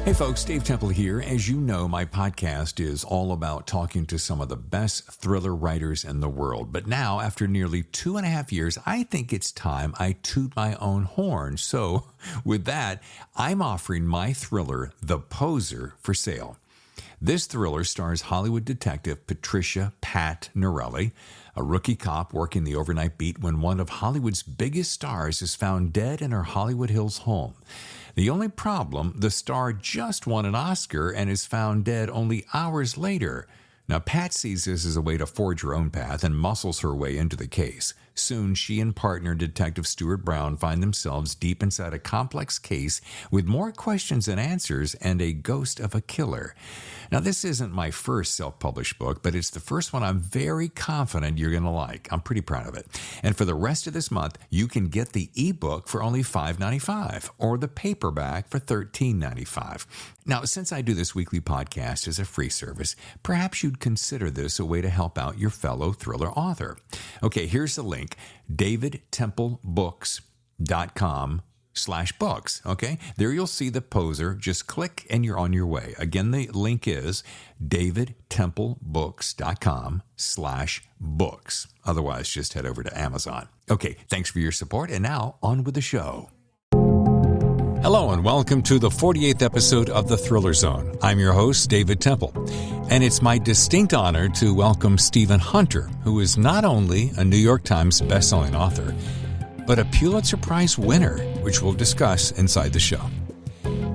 Hey folks, Dave Temple here. As you know, my podcast is all about talking to some of the best thriller writers in the world. But now, after nearly 2.5 years, I think it's time I toot my own horn. So with that, I'm offering my thriller, The Poser, for sale. This thriller stars Hollywood detective Patricia Pat Norelli, a rookie cop working the overnight beat when one of Hollywood's biggest stars is found dead in her Hollywood Hills home. The only problem, the star just won an Oscar and is found dead only hours later. Now, Pat sees this as a way to forge her own path and muscles her way into the case. Soon, she and partner Detective Stuart Brown find themselves deep inside a complex case with more questions than answers and a ghost of a killer. Now, this isn't my first self-published book, but it's the first one I'm very confident you're going to like. I'm pretty proud of it. And for the rest of this month, you can get the ebook for only $5.95 or the paperback for $13.95. Now, since I do this weekly podcast as a free service, perhaps you'd consider this a way to help out your fellow thriller author. Okay, here's the link, davidtemplebooks.com/books. Okay, there you'll see The Poser. Just click and you're on your way. Again, the link is davidtemplebooks.com/books. Otherwise, just head over to Amazon. Okay, thanks for your support. And now on with the show. Hello and welcome to the 48th episode of The Thriller Zone. I'm your host, David Temple, and it's my distinct honor to welcome Stephen Hunter, who is not only a New York Times bestselling author, but a Pulitzer Prize winner, which we'll discuss inside the show.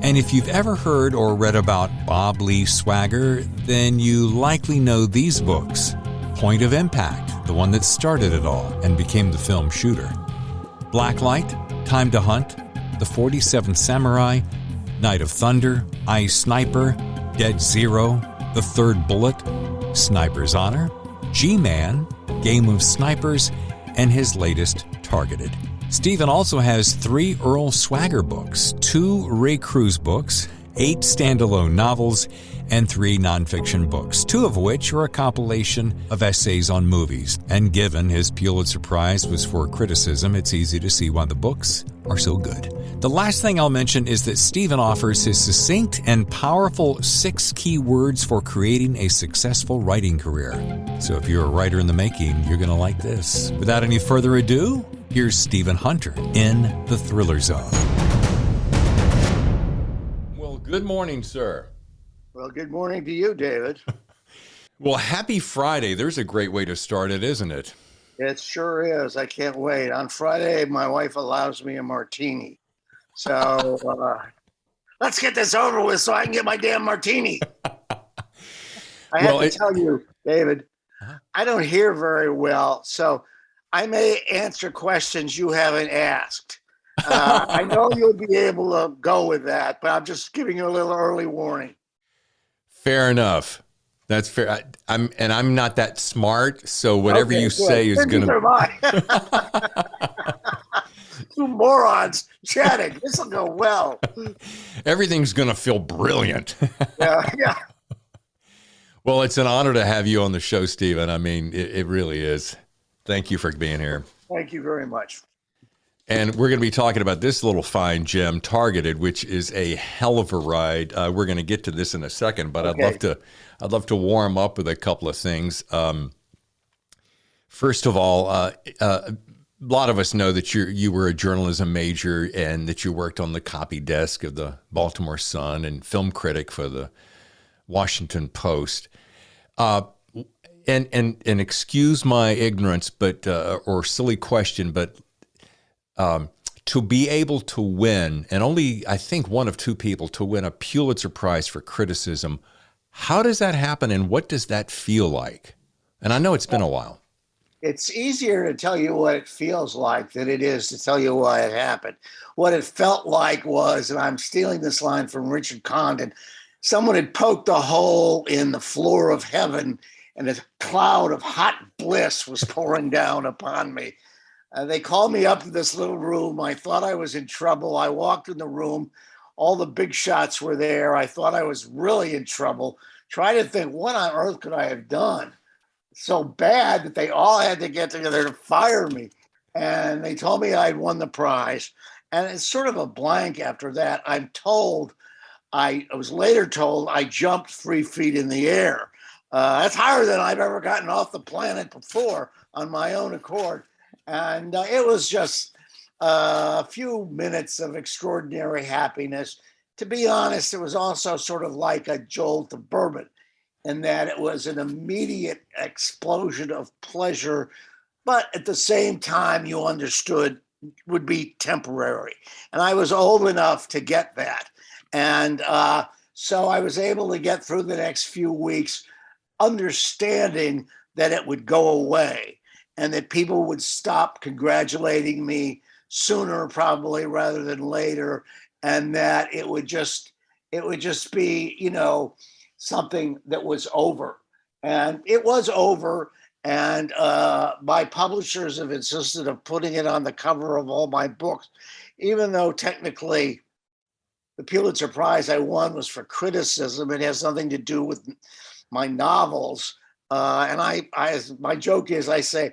And if you've ever heard or read about Bob Lee Swagger, then you likely know these books. Point of Impact, the one that started it all and became the film Shooter. Blacklight, Time to Hunt, The 47th Samurai, Night of Thunder, Ice Sniper, Dead Zero, The Third Bullet, Sniper's Honor, G-Man, Game of Snipers, and his latest, Targeted. Stephen also has 3 Earl Swagger books, 2 Ray Cruz books, 8 standalone novels, and 3 nonfiction books, 2 of which are a compilation of essays on movies. And given his Pulitzer Prize was for criticism, it's easy to see why the books are so good. The last thing I'll mention is that Stephen offers his succinct and powerful 6 key words for creating a successful writing career. So if you're a writer in the making, you're going to like this. Without any further ado, here's Stephen Hunter in The Thriller Zone. Well, good morning, sir. Well, good morning to you, David. Well, happy Friday. There's a great way to start it, isn't it? It sure is. I can't wait. On Friday, my wife allows me a martini. So let's get this over with so I can get my damn martini. I have to tell you, David, I don't hear very well, so I may answer questions you haven't asked. I know you'll be able to go with that, but I'm just giving you a little early warning. Fair enough. That's fair. I'm not that smart, so whatever you say is going to. Two morons chatting. This will go well. Everything's going to feel brilliant. Yeah. Well, it's an honor to have you on the show, Stephen. I mean, it really is. Thank you for being here. Thank you very much. And we're going to be talking about this little fine gem, Targeted, which is a hell of a ride. We're going to get to this in a second, but okay. I'd love to warm up with a couple of things. First of all, a lot of us know that you were a journalism major and that you worked on the copy desk of the Baltimore Sun and film critic for the Washington Post. And excuse my ignorance, but or silly question, but to be able to win, and only I think one of 2 people to win a Pulitzer Prize for criticism, how does that happen and what does that feel like? And I know it's been a while. It's easier to tell you what it feels like than it is to tell you why it happened. What it felt like was, and I'm stealing this line from Richard Condon, someone had poked a hole in the floor of heaven and a cloud of hot bliss was pouring down upon me. They called me up to this little room. I thought I was in trouble. I walked in the room. All the big shots were there. I thought I was really in trouble. Trying to think, what on earth could I have done so bad that they all had to get together to fire me? And they told me I'd won the prize. And it's sort of a blank after that. I'm told I was later told I jumped 3 feet in the air. That's higher than I've ever gotten off the planet before on my own accord. And it was just a few minutes of extraordinary happiness. To be honest, it was also sort of like a jolt of bourbon in that it was an immediate explosion of pleasure, but at the same time, you understood would be temporary. And I was old enough to get that. And so I was able to get through the next few weeks understanding that it would go away and that people would stop congratulating me sooner probably rather than later, and that it would just be, something that was over. And it was over. And my publishers have insisted of putting it on the cover of all my books, even though technically the Pulitzer Prize I won was for criticism. It has nothing to do with my novels. And my joke is, I say,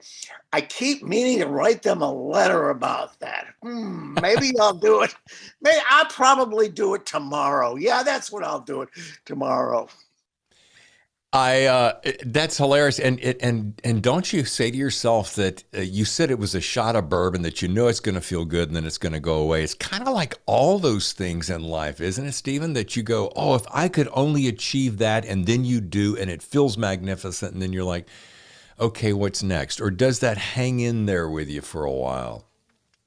I keep meaning to write them a letter about that. Maybe I'll do it. Maybe I'll probably do it tomorrow. Yeah, that's what I'll do it tomorrow. That's hilarious. And don't you say to yourself that you said it was a shot of bourbon that you know it's going to feel good and then it's going to go away. It's kind of like all those things in life, isn't it, Stephen? That you go, oh, if I could only achieve that, and then you do, and it feels magnificent, and then you're like, okay, what's next? Or does that hang in there with you for a while?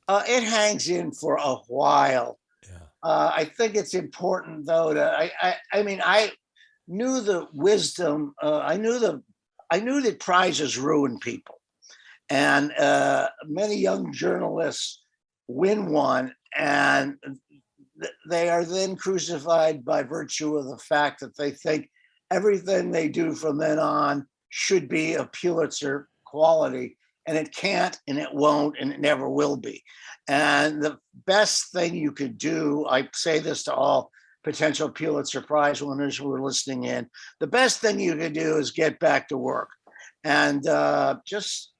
It hangs in for a while. Yeah. I think it's important, though, I knew the wisdom. I knew that prizes ruin people, and many young journalists win one, and they are then crucified by virtue of the fact that they think everything they do from then on should be of Pulitzer quality, and it can't, and it won't, and it never will be. And the best thing you could do, I say this to all potential Pulitzer Prize winners who are listening in, the best thing you could do is get back to work and just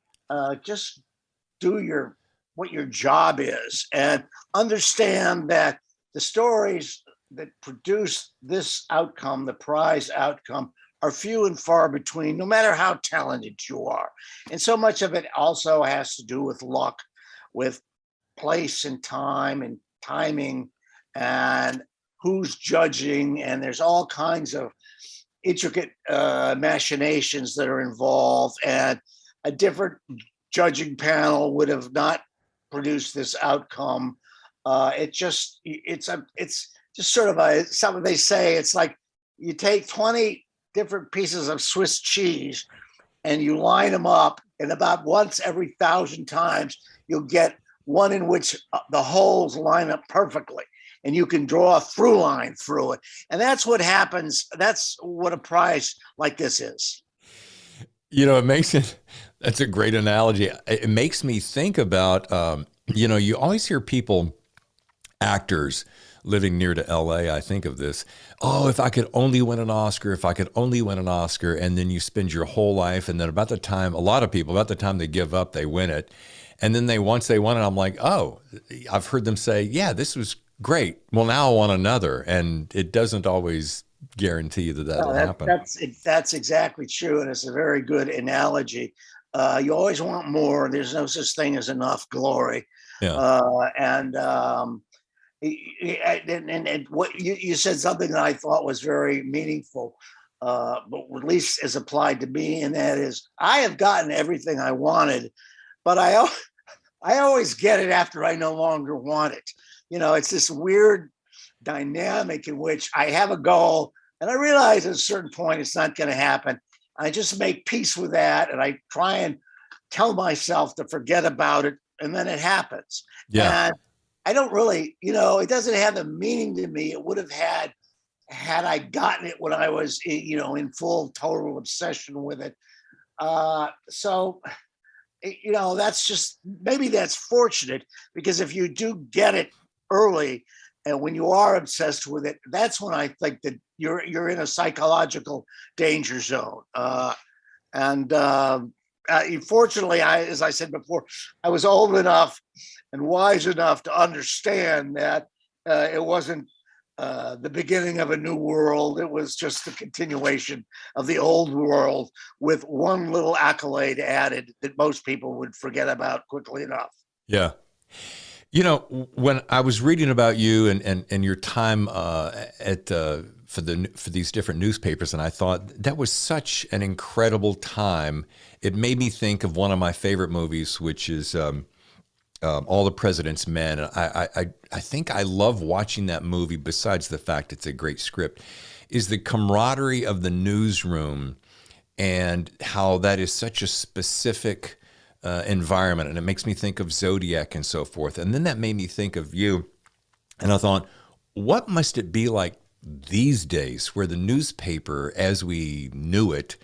do what your job is, and understand that the stories that produce this outcome, the prize outcome, are few and far between, no matter how talented you are. And so much of it also has to do with luck, with place and time and timing, and who's judging. And there's all kinds of intricate machinations that are involved. And a different judging panel would have not produced this outcome. It's just sort of something they say. It's like you take 20 different pieces of Swiss cheese and you line them up, and about once every 1,000 times, you'll get one in which the holes line up perfectly, and you can draw a through line through it. And that's what happens. That's what a prize like this is. That's a great analogy. It makes me think about, you always hear people, actors living near to LA, I think of this. Oh, if I could only win an Oscar, if I could only win an Oscar. And then you spend your whole life. And then about the time they give up, they win it. And then once they won it, I'm like, oh, I've heard them say, yeah, this was great. Well, now I want another. And it doesn't always guarantee that'll happen. That's exactly true. And it's a very good analogy. You always want more. There's no such thing as enough glory. Yeah. And what you said something that I thought was very meaningful, but at least as applied to me, and that is, I have gotten everything I wanted, but I always get it after I no longer want it. It's this weird dynamic in which I have a goal and I realize at a certain point it's not going to happen. I just make peace with that, and I try and tell myself to forget about it, and then it happens. Yeah. And I don't really, it doesn't have the meaning to me it would have had I gotten it when I was, in full total obsession with it. So maybe that's fortunate, because if you do get it early and when you are obsessed with it, that's when I think that you're in a psychological danger zone. Fortunately, as I said before, I was old enough and wise enough to understand that it wasn't the beginning of a new world. It was just the continuation of the old world with one little accolade added that most people would forget about quickly enough. Yeah. You know, when I was reading about you and your time for these different newspapers, and I thought that was such an incredible time. It made me think of one of my favorite movies, which is All the President's Men. And I think I love watching that movie. Besides the fact it's a great script, is the camaraderie of the newsroom and how that is such a specific environment, and it makes me think of Zodiac and so forth. And then that made me think of you, and I thought, what must it be like these days, where the newspaper, as we knew it,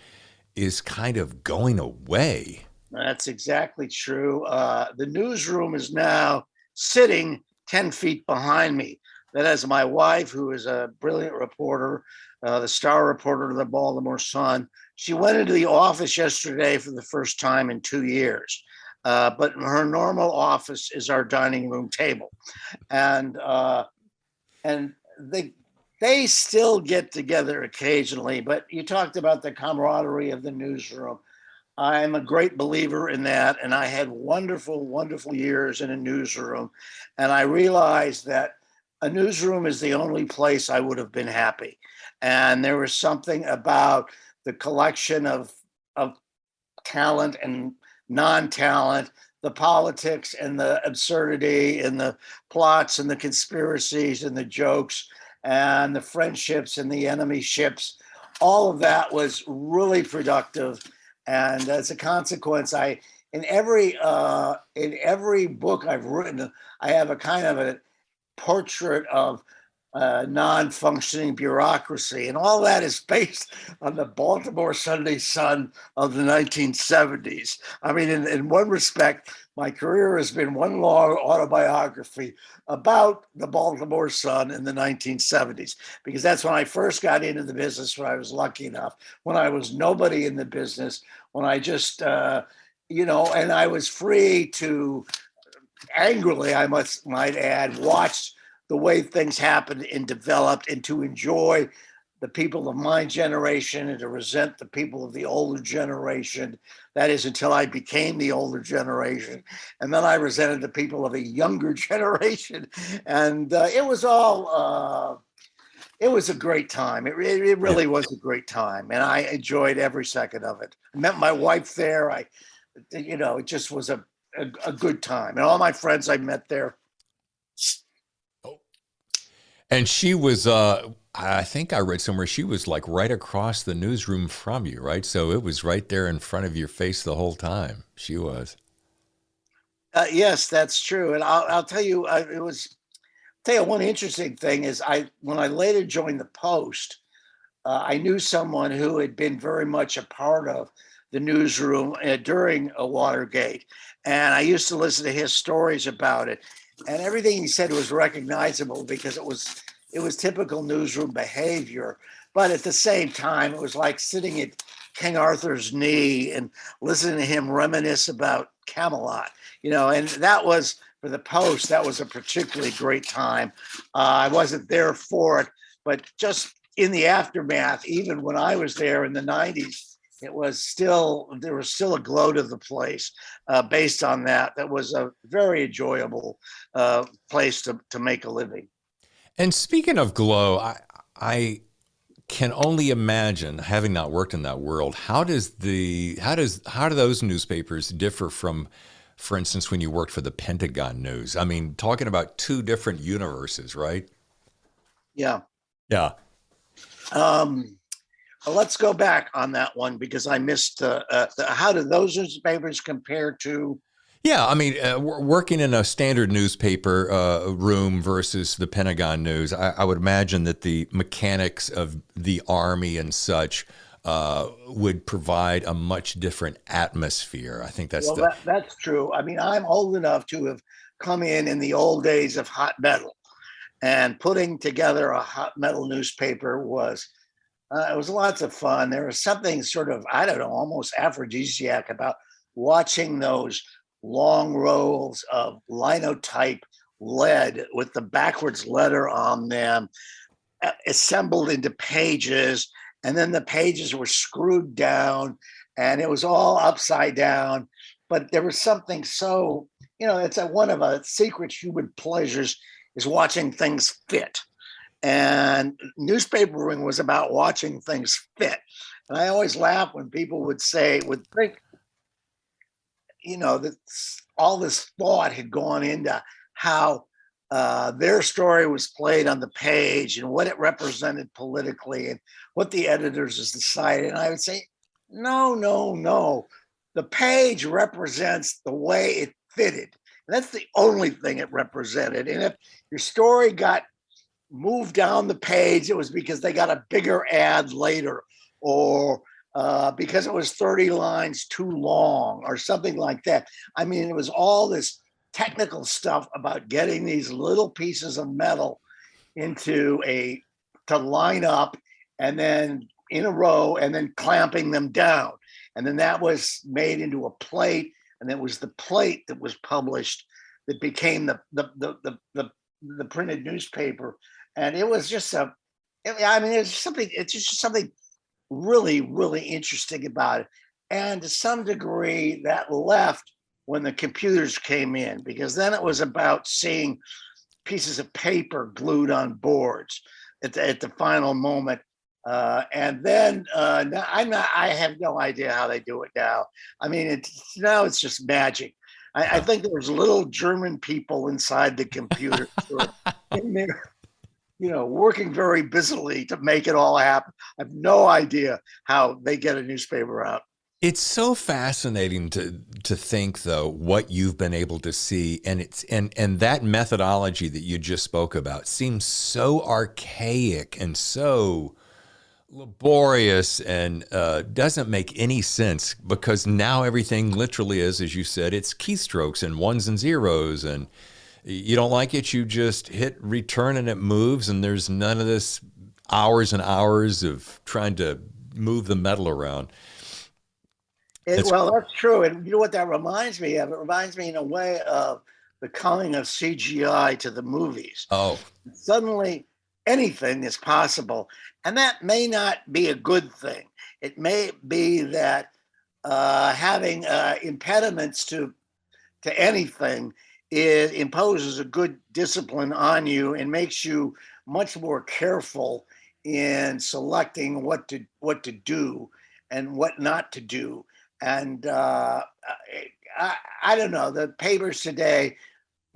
is kind of going away? That's exactly true. The newsroom is now sitting 10 feet behind me. That is my wife, who is a brilliant reporter, the star reporter of the Baltimore Sun. She went into the office yesterday for the first time in 2 years. But her normal office is our dining room table. And they still get together occasionally. But you talked about the camaraderie of the newsroom. I'm a great believer in that. And I had wonderful, wonderful years in a newsroom. And I realized that a newsroom is the only place I would have been happy. And there was something about the collection of talent and non-talent, the politics and the absurdity and the plots and the conspiracies and the jokes and the friendships and the enemy ships. All of that was really productive. And as a consequence, in every book I've written, I have a kind of a portrait of non-functioning bureaucracy, and all that is based on the Baltimore Sunday Sun of the 1970s. I mean, in one respect, my career has been one long autobiography about the Baltimore Sun in the 1970s, because that's when I first got into the business, when I was lucky enough, when I was nobody in the business, when I just, and I was free to, angrily, I might add, watch the way things happened and developed, and to enjoy the people of my generation and to resent the people of the older generation. That is, until I became the older generation. And then I resented the people of a younger generation. And it was a great time. It really was a great time. And I enjoyed every second of it. I met my wife there. It just was a good time. And all my friends I met there. And she was, I think I read somewhere, she was like right across the newsroom from you, right? So it was right there in front of your face the whole time. She was. Yes, that's true. And I'll tell you, one interesting thing is when I later joined the Post, I knew someone who had been very much a part of the newsroom during Watergate. And I used to listen to his stories about it. And everything he said was recognizable because it was typical newsroom behavior. But at the same time, it was like sitting at King Arthur's knee and listening to him reminisce about Camelot, and that was, for the Post, that was a particularly great time. I wasn't there for it, but just in the aftermath, even when I was there in the 90s, there was still a glow to the place based on that. That was a very enjoyable place to make a living. And speaking of glow, I can only imagine, having not worked in that world, how do those newspapers differ from, for instance, when you worked for the Pentagon News? I mean, talking about two different universes, right? Yeah. Yeah. Let's go back on that one because I missed how do those newspapers compare to? Yeah, I mean, working in a standard newspaper room versus the Pentagon News, I would imagine that the mechanics of the Army and such would provide a much different atmosphere. I think that's that's true. I mean, I'm old enough to have come in the old days of hot metal, and putting together a hot metal newspaper was it was lots of fun. There was something sort of, I don't know, almost aphrodisiac about watching those long rows of linotype lead with the backwards letter on them, assembled into pages, and then the pages were screwed down, and it was all upside down. But there was something so, it's one of a secret human pleasures is watching things fit. And newspapering was about watching things fit. And I always laugh when people would think, that all this thought had gone into how their story was played on the page and what it represented politically and what the editors has decided. And I would say, no, no, no. The page represents the way it fitted. And that's the only thing it represented. And if your story got moved down the page, it was because they got a bigger ad later, or because it was 30 lines too long or something like that. I mean, it was all this technical stuff about getting these little pieces of metal to line up and then in a row and then clamping them down. And then that was made into a plate. And it was the plate that was published that became the printed newspaper. And it was just it's just something really, really interesting about it. And to some degree that left when the computers came in, because then it was about seeing pieces of paper glued on boards at the final moment. And then I have no idea how they do it now. I mean, now it's just magic. I think there's little German people inside the computer in there, working very busily to make it all happen. I have no idea how they get a newspaper out. It's so fascinating to think, though, what you've been able to see, and that methodology that you just spoke about seems so archaic and so laborious and doesn't make any sense, because now everything literally is, as you said, it's keystrokes and ones and zeros, and you don't like it, you just hit return and it moves, and there's none of this hours and hours of trying to move the metal around. Well, that's true. And you know what that reminds me of? It reminds me in a way of the coming of CGI to the movies. Oh. Suddenly anything is possible. And that may not be a good thing. It may be that having impediments to anything imposes a good discipline on you and makes you much more careful in selecting what to do and what not to do. And I don't know, the papers today,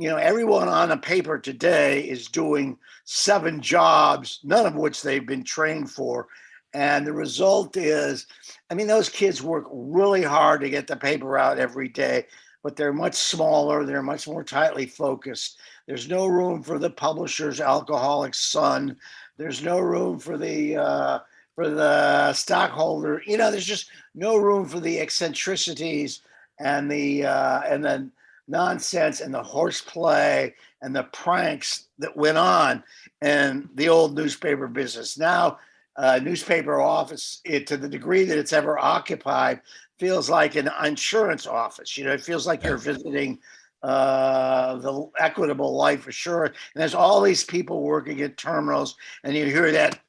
everyone on a paper today is doing 7 jobs, none of which they've been trained for. And the result is, those kids work really hard to get the paper out every day, but they're much smaller. They're much more tightly focused. There's no room for the publisher's alcoholic son. There's no room for the stockholder. There's just no room for the eccentricities and the nonsense and the horseplay and the pranks that went on in the old newspaper business. Now, newspaper office, to the degree that it's ever occupied, feels like an insurance office. It feels like you're visiting the Equitable Life Assurance, and there's all these people working at terminals, and you hear that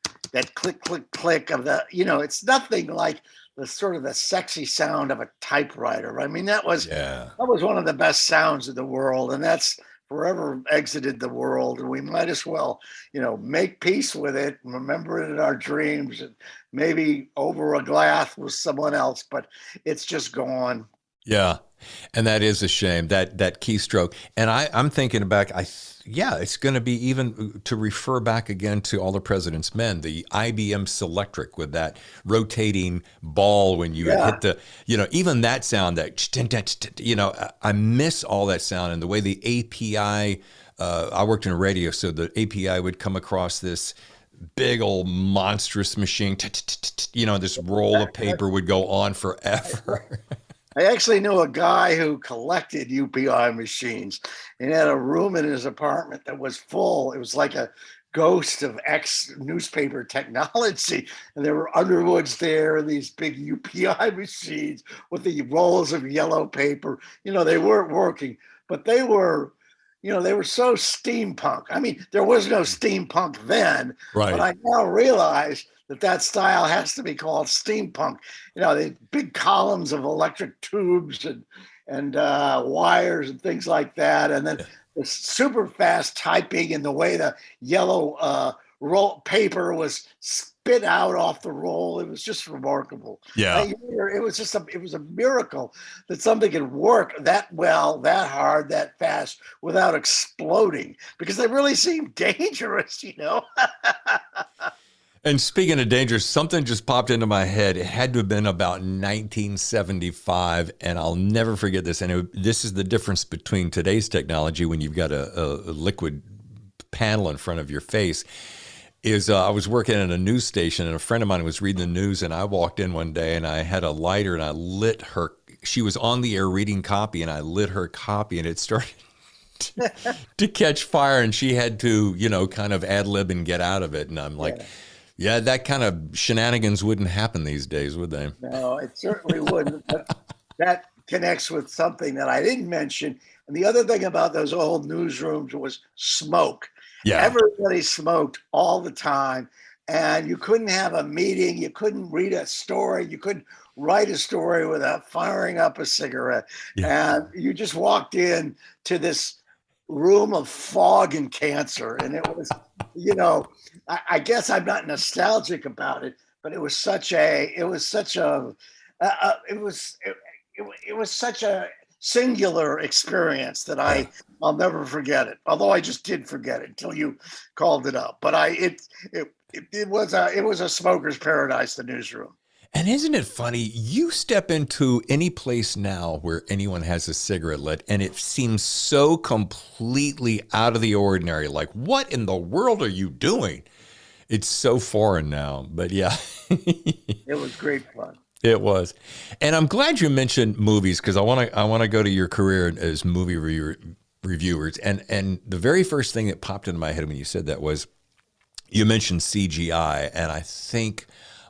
click, click, click of the, it's nothing like the sort of the sexy sound of a typewriter. That was one of the best sounds in the world, and that's forever exited the world. And we might as well, make peace with it and remember it in our dreams, and maybe over a glass with someone else, but it's just gone. Yeah. And that is a shame, that keystroke. And I'm thinking back, it's going to be, even to refer back again to All the President's Men, the IBM Selectric with that rotating ball when you hit the, even that sound, I miss all that sound, and the way the API, I worked in radio, so the API would come across this big old monstrous machine, this roll of paper would go on forever. I actually knew a guy who collected UPI machines, and had a room in his apartment that was full. It was like a ghost of newspaper technology. And there were Underwoods there, and these big UPI machines with the rolls of yellow paper. They weren't working, but they were, they were so steampunk. I mean, there was no steampunk then, but Right. I now realize that style has to be called steampunk. The big columns of electric tubes and wires and things like that, and then the super fast typing and the way the yellow roll paper was spit out off the roll. It was just remarkable. Yeah. It was a miracle that something could work that well, that hard, that fast without exploding, because they really seemed dangerous. And speaking of dangerous, something just popped into my head. It had to have been about 1975, and I'll never forget this. And this is the difference between today's technology when you've got a liquid panel in front of your face. I was working at a news station, and a friend of mine was reading the news, and I walked in one day, and I had a lighter, and I lit her. She was on the air reading copy, and I lit her copy, and it started to catch fire, and she had to, kind of ad-lib and get out of it. And I'm like, yeah, that kind of shenanigans wouldn't happen these days, would they? No, it certainly wouldn't. But that connects with something that I didn't mention. And the other thing about those old newsrooms was smoke. Yeah. Everybody smoked all the time, and you couldn't have a meeting. You couldn't read a story. You couldn't write a story without firing up a cigarette. Yeah. And you just walked in to this room of fog and cancer. And it was, I guess I'm not nostalgic about it, but it was such a singular experience that I'll never forget it. Although I just did forget it until you called it up. But it was a smoker's paradise, the newsroom. And isn't it funny? You step into any place now where anyone has a cigarette lit, and it seems so completely out of the ordinary. Like, what in the world are you doing? It's so foreign now. But yeah. It was great fun. It was. And I'm glad you mentioned movies, because I want to go to your career as movie reviewers. And the very first thing that popped into my head when you said that was you mentioned CGI. And I think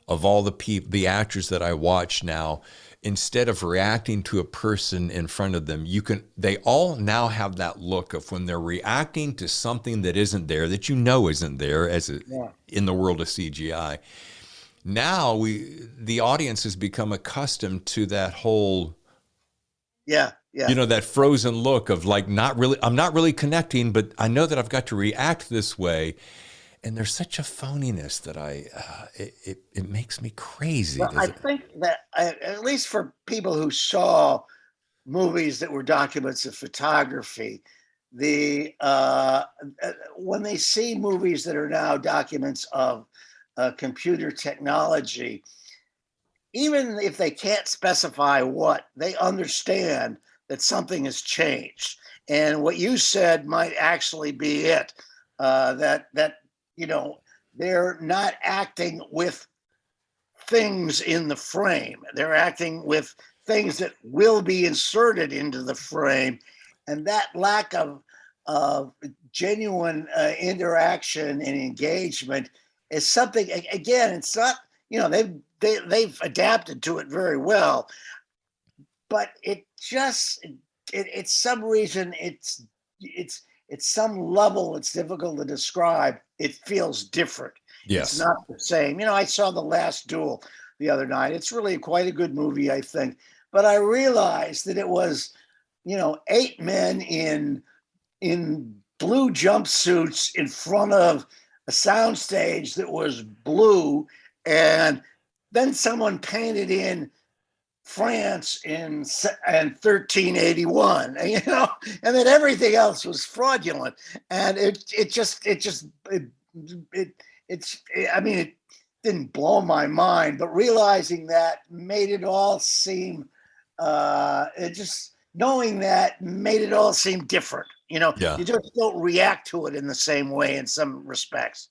of all the actors that I watch now, instead of reacting to a person in front of them, they all now have that look of when they're reacting to something that isn't there, that isn't there in the world of CGI. Now the audience has become accustomed to that whole, that frozen look of like, I'm not really connecting, but I know that I've got to react this way. And there's such a phoniness that it makes me crazy. Well, I think that at least for people who saw movies that were documents of photography, when they see movies that are now documents of computer technology, even if they can't specify what, they understand that something has changed. And what you said might actually be it, that they're not acting with things in the frame. They're acting with things that will be inserted into the frame. And that lack of genuine interaction and engagement is something, again, it's not, they've adapted to it very well, but it's some reason, it's some level, it's difficult to describe. It feels different. Yes. It's not the same. I saw The Last Duel the other night. It's really quite a good movie, I think. But I realized that it was, 8 men in blue jumpsuits in front of a soundstage that was blue, and then someone painted in France in 1381, and then everything else was fraudulent, and it didn't blow my mind, but realizing that made it all seem knowing that made it all seem different. You just don't react to it in the same way in some respects.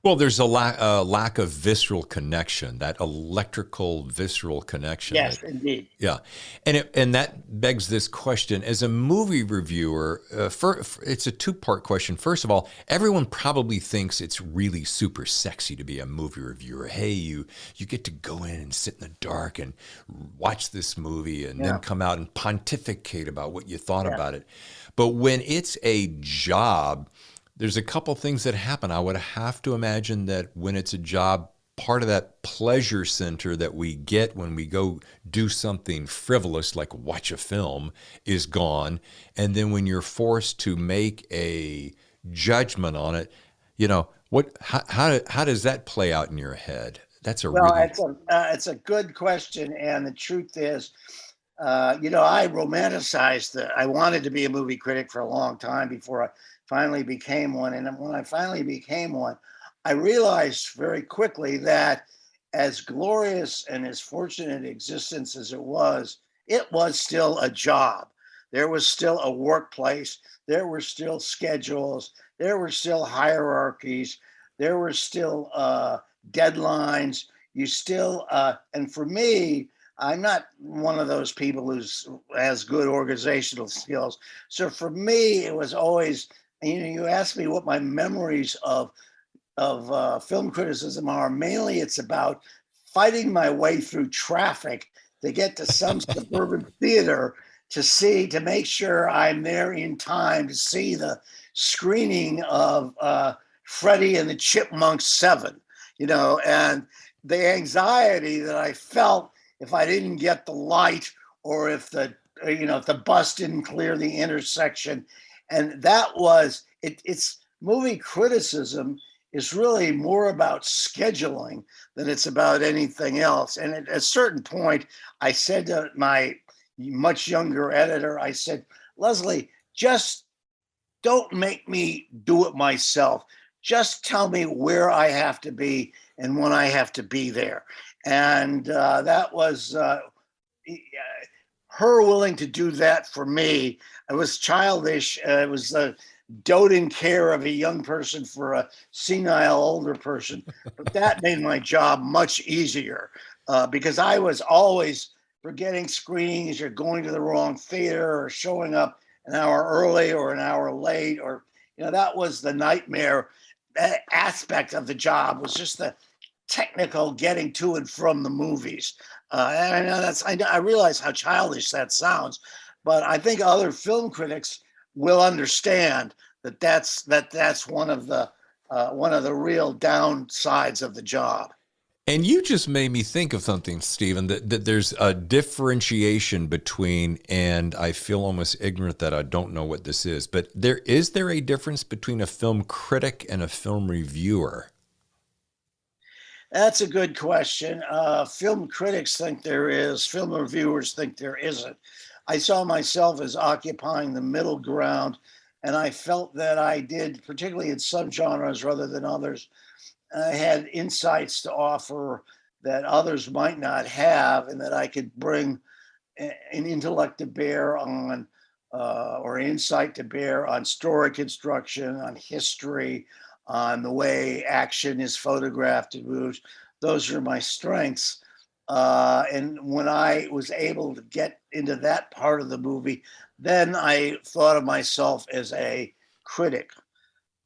Well, there's a lack of visceral connection, that electrical visceral connection. Yes, indeed. Yeah, and that begs this question: as a movie reviewer, it's a two-part question. First of all, everyone probably thinks it's really super sexy to be a movie reviewer. Hey, you get to go in and sit in the dark and watch this movie, and then Yeah, come out and pontificate about what you thought yeah. about it. But when it's a job, there's a couple things that happen. I would have to imagine that when it's a job, part of that pleasure center that we get when we go do something frivolous like watch a film is gone. And then when you're forced to make a judgment on it, how does that play out in your head? That's a Well, really it's a good question, and the truth is, I romanticized I wanted to be a movie critic for a long time before I finally became one. And when I finally became one, I realized very quickly that as glorious and as fortunate existence as it was still a job. There was still a workplace. There were still schedules. There were still hierarchies. There were still deadlines. And for me, I'm not one of those people who's has good organizational skills. So for me, it was always, you asked me what my memories of film criticism are. Mainly, it's about fighting my way through traffic to get to some suburban theater to make sure I'm there in time to see the screening of Freddie and the Chipmunks 7. And the anxiety that I felt if I didn't get the light, or if the bus didn't clear the intersection. And that was it's movie criticism is really more about scheduling than it's about anything else. And at a certain point, I said to my much younger editor, I said, Leslie, just don't make me do it myself. Just tell me where I have to be and when I have to be there. And that was her willing to do that for me. It was childish. It was the doting care of a young person for a senile older person. But that made my job much easier because I was always forgetting screenings or going to the wrong theater or showing up an hour early or an hour late, or that was the nightmare aspect of the job, was just the technical getting to and from the movies. And I know I realize how childish that sounds, but I think other film critics will understand that's one of the real downsides of the job. And you just made me think of something, Stephen, that there's a differentiation between, and I feel almost ignorant that I don't know what this is, but is there a difference between a film critic and a film reviewer? That's a good question. Film critics think there is, film reviewers think there isn't. I saw myself as occupying the middle ground, and I felt that I did, particularly in some genres rather than others, I had insights to offer that others might not have, and that I could bring an intellect to bear on, or insight to bear on story construction, on history, on the way action is photographed and moves. Those are my strengths. And when I was able to get into that part of the movie, then I thought of myself as a critic.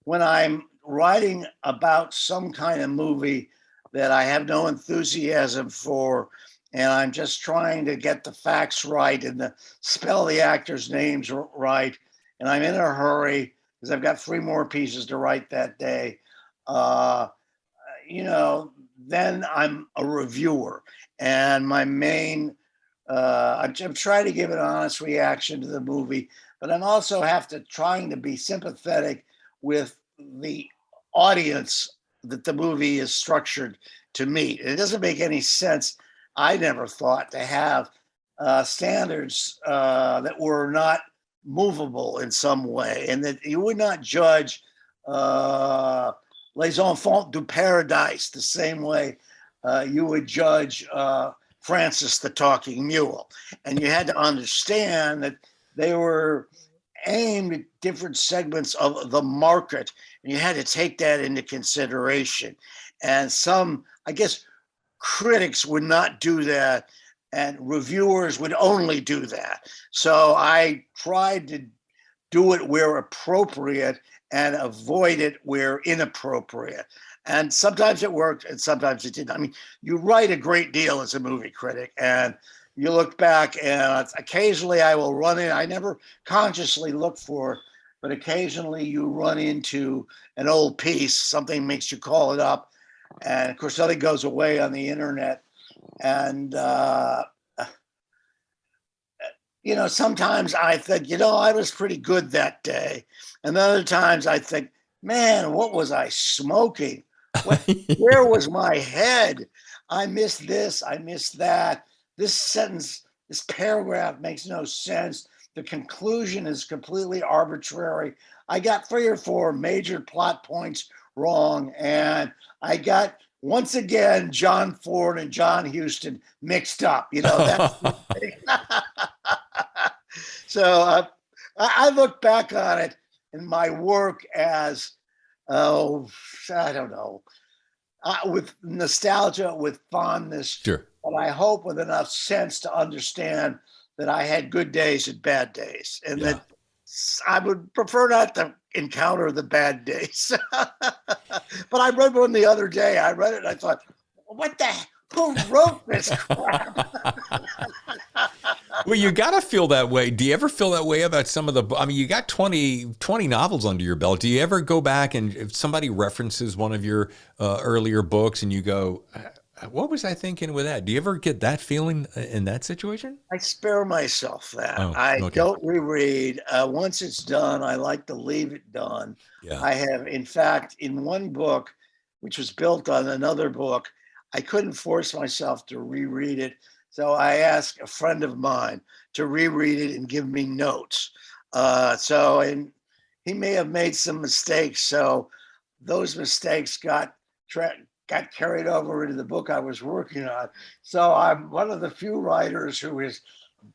When I'm writing about some kind of movie that I have no enthusiasm for, and I'm just trying to get the facts right and spell the actors' names right, and I'm in a hurry because I've got 3 more pieces to write that day, uh, then I'm a reviewer. And my main, I'm trying to give an honest reaction to the movie, but I'm also trying to be sympathetic with the audience that the movie is structured to meet. It doesn't make any sense, I never thought, to have standards that were not movable in some way, and that you would not judge uh, Les Enfants du Paradise the same way you would judge Francis the Talking Mule. And you had to understand that they were aimed at different segments of the market, And you had to take that into consideration. And some, I guess, critics would not do that, and reviewers would only do that. So I tried to do it where appropriate and avoid it where inappropriate. And sometimes it worked and sometimes it didn't. I mean, you write a great deal as a movie critic, and you look back, and occasionally I will run in. I never consciously look for it, but occasionally you run into an old piece, something makes you call it up. And of course, nothing goes away on the internet. And, sometimes I think, I was pretty good that day. And other times I think, man, what was I smoking? Where was my head? I missed this. I missed that. This sentence, this paragraph makes no sense. The conclusion is completely arbitrary. I got 3 or 4 major plot points wrong. And I got, once again, John Ford and John Huston mixed up. That's the thing. So I look back on it in my work as, I don't know, with nostalgia, with fondness, Sure. but I hope with enough sense to understand that I had good days and bad days, and that I would prefer not to encounter the bad days. But I read one the other day. I read it and I thought, who wrote this crap? Well, you got to feel that way. Do you ever feel that way about some of the, you got 20 novels under your belt. Do you ever go back and if somebody references one of your earlier books and you go, what was I thinking with that? Do you ever get that feeling in that situation? I spare myself that. Oh, I okay. don't reread. Once it's done, I like to leave it done. Yeah. I have, in fact, in one book, which was built on another book, I couldn't force myself to reread it. So I asked a friend of mine to reread it and give me notes. And he may have made some mistakes. So those mistakes got carried over into the book I was working on. So I'm one of the few writers who has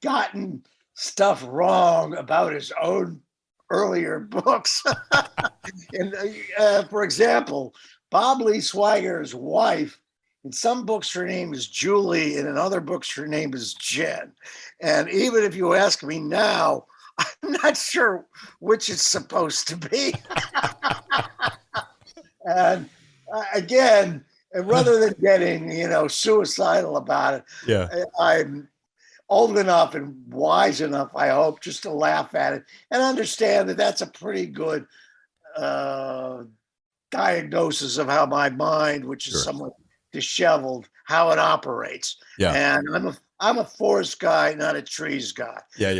gotten stuff wrong about his own earlier books. And for example, Bob Lee Swagger's wife, in some books her name is Julie, and in other books her name is Jen. And even if you ask me now, I'm not sure which it's supposed to be. And again, rather than getting, suicidal about it, I'm old enough and wise enough, I hope, just to laugh at it and understand that that's a pretty good diagnosis of how my mind, which is somewhat disheveled, how it operates. Yeah. And I'm a forest guy, not a trees guy. Yeah.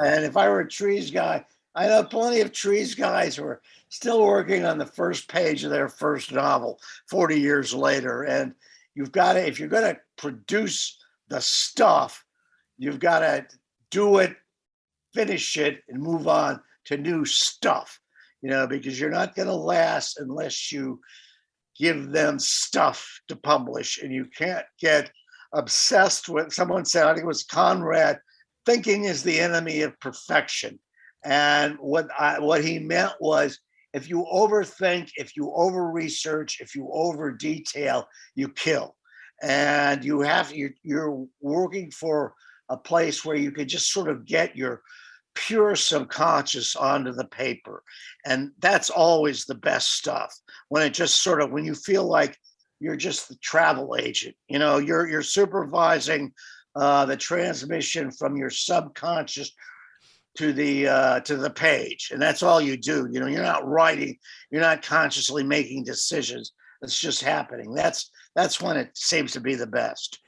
And if I were a trees guy, I know plenty of trees guys who are still working on the first page of their first novel 40 years later. And you've got to, if you're going to produce the stuff, you've got to do it, finish it, and move on to new stuff, because you're not going to last unless you give them stuff to publish. And you can't get obsessed with, someone said, I think it was Conrad, thinking is the enemy of perfection. And what he meant was, if you overthink, if you over research, if you over detail, you kill. And you're working for a place where you could just sort of get your pure subconscious onto the paper. And that's always the best stuff. When you feel like you're just the travel agent, you're supervising the transmission from your subconscious to the page, and that's all you do. You're not writing, you're not consciously making decisions. It's just happening. That's when it seems to be the best.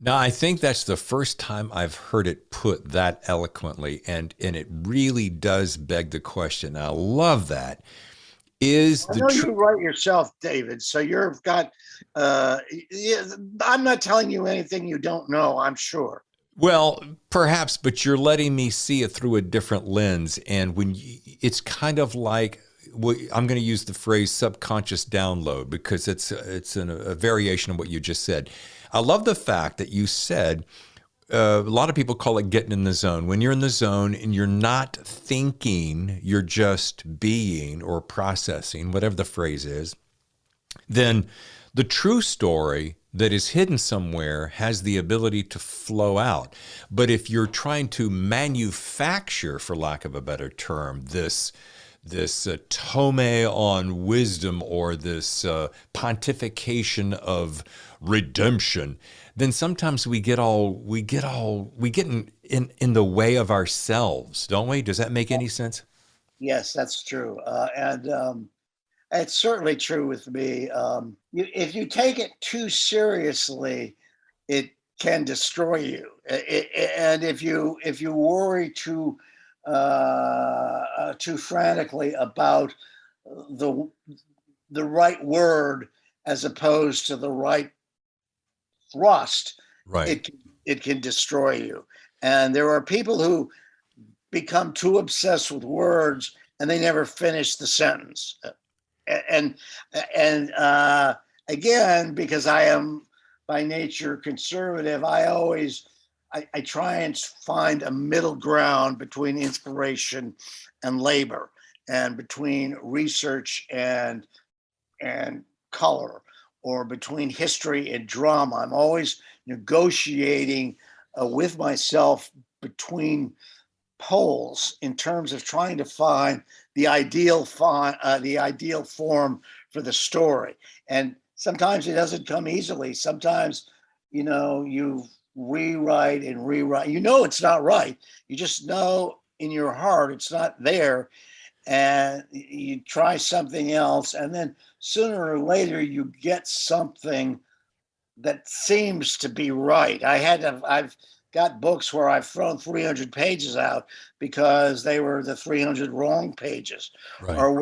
Now, I think that's the first time I've heard it put that eloquently, and it really does beg the question. I love that. You write yourself, David, so you've got. I'm not telling you anything you don't know, I'm sure. Well, perhaps, but you're letting me see it through a different lens, and it's kind of like, I'm going to use the phrase subconscious download because it's a variation of what you just said. I love the fact that you said a lot of people call it getting in the zone. When you're in the zone and you're not thinking, you're just being or processing, whatever the phrase is, then the true story that is hidden somewhere has the ability to flow out. But if you're trying to manufacture, for lack of a better term, this tome on wisdom or this pontification of redemption, then sometimes we get in the way of ourselves, don't we? Does that make any sense? Yes, that's true. And it's certainly true with me. If you take it too seriously, it can destroy you. And if you worry too frantically about the the right word as opposed to the right thrust, Right. it can destroy you. And there are people who become too obsessed with words and they never finish the sentence. And again, because I am by nature conservative, I try and find a middle ground between inspiration and labor, and between research and color, or between history and drama. I'm always negotiating with myself between poles in terms of trying to find the ideal form for the story. And sometimes it doesn't come easily. Sometimes, you rewrite and rewrite. It's not right. You just know in your heart it's not there, and you try something else, and then sooner or later you get something that seems to be right. I've got books where I've thrown 300 pages out because they were the 300 wrong pages, Right. or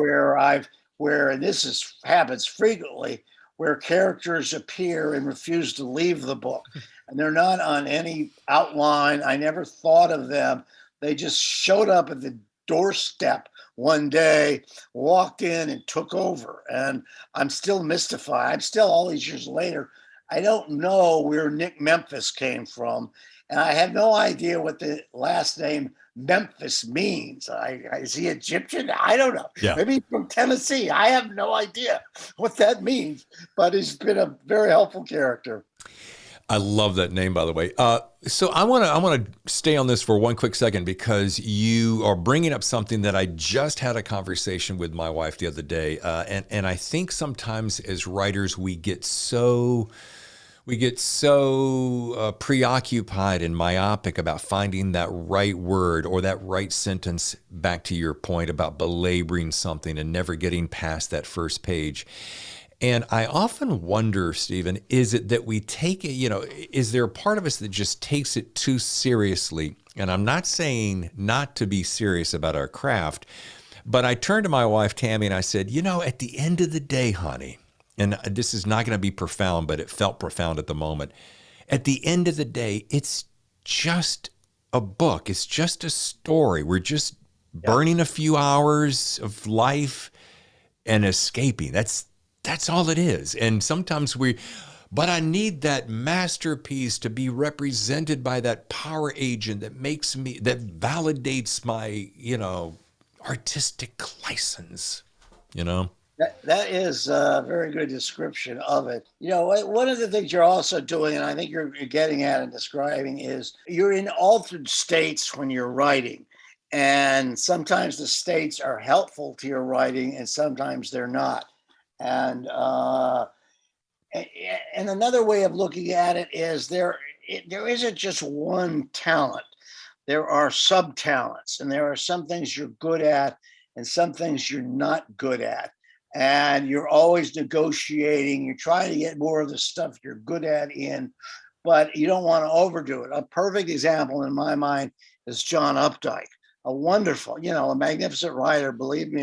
where, and this happens frequently, where characters appear and refuse to leave the book, and they're not on any outline. I never thought of them. They just showed up at the doorstep one day, walked in and took over. And I'm still mystified. I'm still, all these years later, I don't know where Nick Memphis came from. And I have no idea what the last name Memphis means. Is he Egyptian? I don't know. Yeah. Maybe from Tennessee. I have no idea what that means, but he's been a very helpful character. I love that name, by the way. So I want to stay on this for one quick second, because you are bringing up something that I just had a conversation with my wife the other day, and I think sometimes as writers we get so preoccupied and myopic about finding that right word or that right sentence. Back to your point about belaboring something and never getting past that first page. And I often wonder, Stephen, is it that we take it, is there a part of us that just takes it too seriously? And I'm not saying not to be serious about our craft, but I turned to my wife, Tammy, and I said, at the end of the day, honey, and this is not going to be profound, but it felt profound at the moment. At the end of the day, it's just a book. It's just a story. We're just burning a few hours of life and escaping. That's all it is. And sometimes but I need that masterpiece to be represented by that power agent that validates my, artistic license, That is a very good description of it. One of the things you're also doing, and I think you're getting at and describing, is you're in altered states when you're writing. And sometimes the states are helpful to your writing and sometimes they're not. And another way of looking at it is there isn't just one talent. There are sub-talents, and there are some things you're good at and some things you're not good at. And you're always negotiating. You're trying to get more of the stuff you're good at in, but you don't want to overdo it. A perfect example in my mind is John Updike, a wonderful, a magnificent writer. Believe me,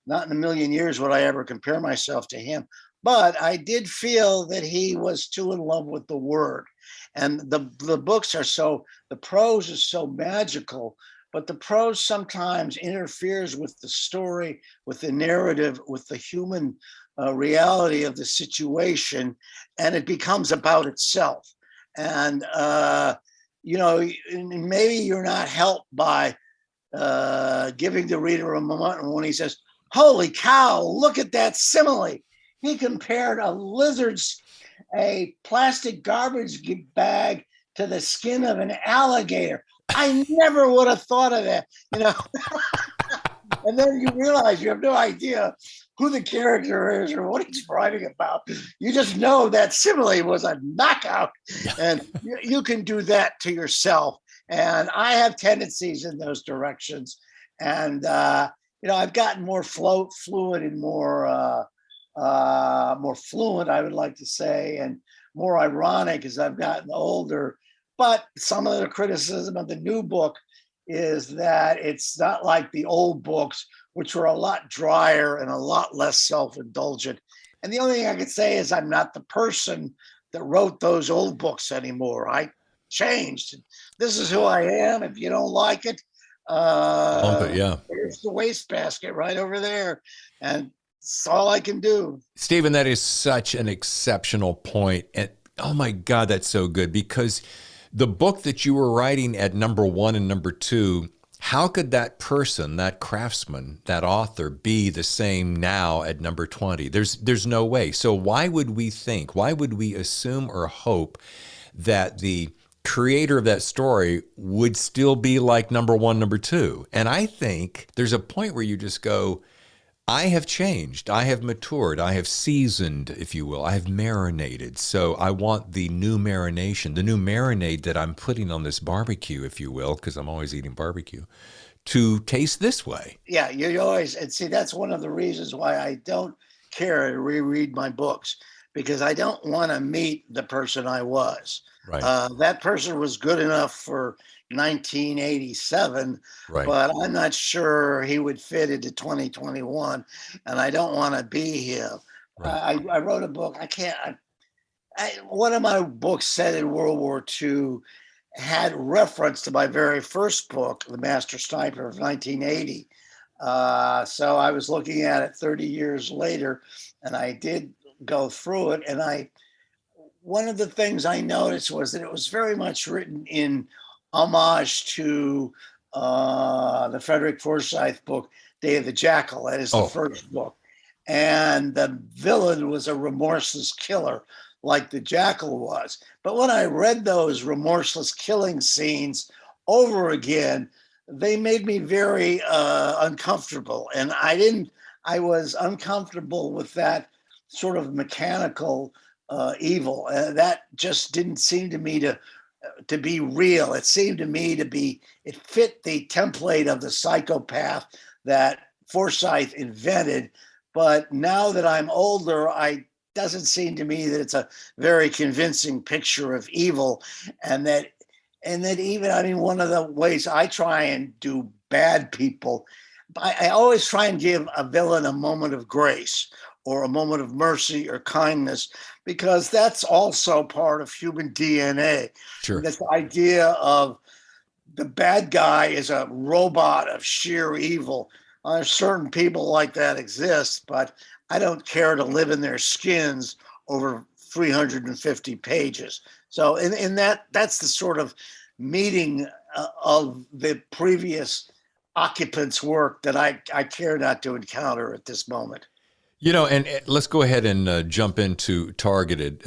not in a million years would I ever compare myself to him. But I did feel that he was too in love with the word. And the books the prose is so magical, but the prose sometimes interferes with the story, with the narrative, with the human reality of the situation, and it becomes about itself. And maybe you're not helped by giving the reader a moment when he says, "Holy cow, look at that simile." He compared a plastic garbage bag to the skin of an alligator. I never would have thought of that, And then you realize you have no idea who the character is or what he's writing about. You just know that simile was a knockout, and you can do that to yourself. And I have tendencies in those directions, and I've gotten more fluid and more fluent, I would like to say, and more ironic as I've gotten older. But some of the criticism of the new book is that it's not like the old books, which were a lot drier and a lot less self-indulgent. And the only thing I could say is I'm not the person that wrote those old books anymore. I changed. This is who I am. If you don't like it, there's the wastebasket right over there. And it's all I can do. Stephen, that is such an exceptional point. And oh my God, that's so good, because the book that you were writing at number 1 and number 2, how could that person, that craftsman, that author be the same now at number 20? There's no way. So why would we assume or hope that the creator of that story would still be like number 1, number 2? And I think there's a point where you just go, I have changed. I have matured. I have seasoned, if you will. I have marinated. So I want the new marination, the new marinade that I'm putting on this barbecue, if you will, because I'm always eating barbecue, to taste this way. Yeah, you always, and see, that's one of the reasons why I don't care to reread my books, because I don't want to meet the person I was. Right. That person was good enough for 1987, right. But I'm not sure he would fit into 2021, and I don't want to be him. Right. I wrote a book. One of my books set in World War II had reference to my very first book, The Master Sniper of 1980. So I was looking at it 30 years later, and I did go through it. And one of the things I noticed was that it was very much written in homage to the Frederick Forsyth book, Day of the Jackal. That is the first book. And the villain was a remorseless killer like the Jackal was. But when I read those remorseless killing scenes over again, they made me very uncomfortable. And I was uncomfortable with that sort of mechanical evil. That just didn't seem to me to be real. It seemed to me it fit the template of the psychopath that Forsyth invented. But now that I'm older, it doesn't seem to me that it's a very convincing picture of evil. And that even, one of the ways I try and do bad people, I always try and give a villain a moment of grace or a moment of mercy or kindness, because that's also part of human DNA. Sure. This idea of the bad guy is a robot of sheer evil. Certain people like that exist, but I don't care to live in their skins over 350 pages. So in that's the sort of meeting of the previous occupants' work that I care not to encounter at this moment. And let's go ahead and jump into Targeted.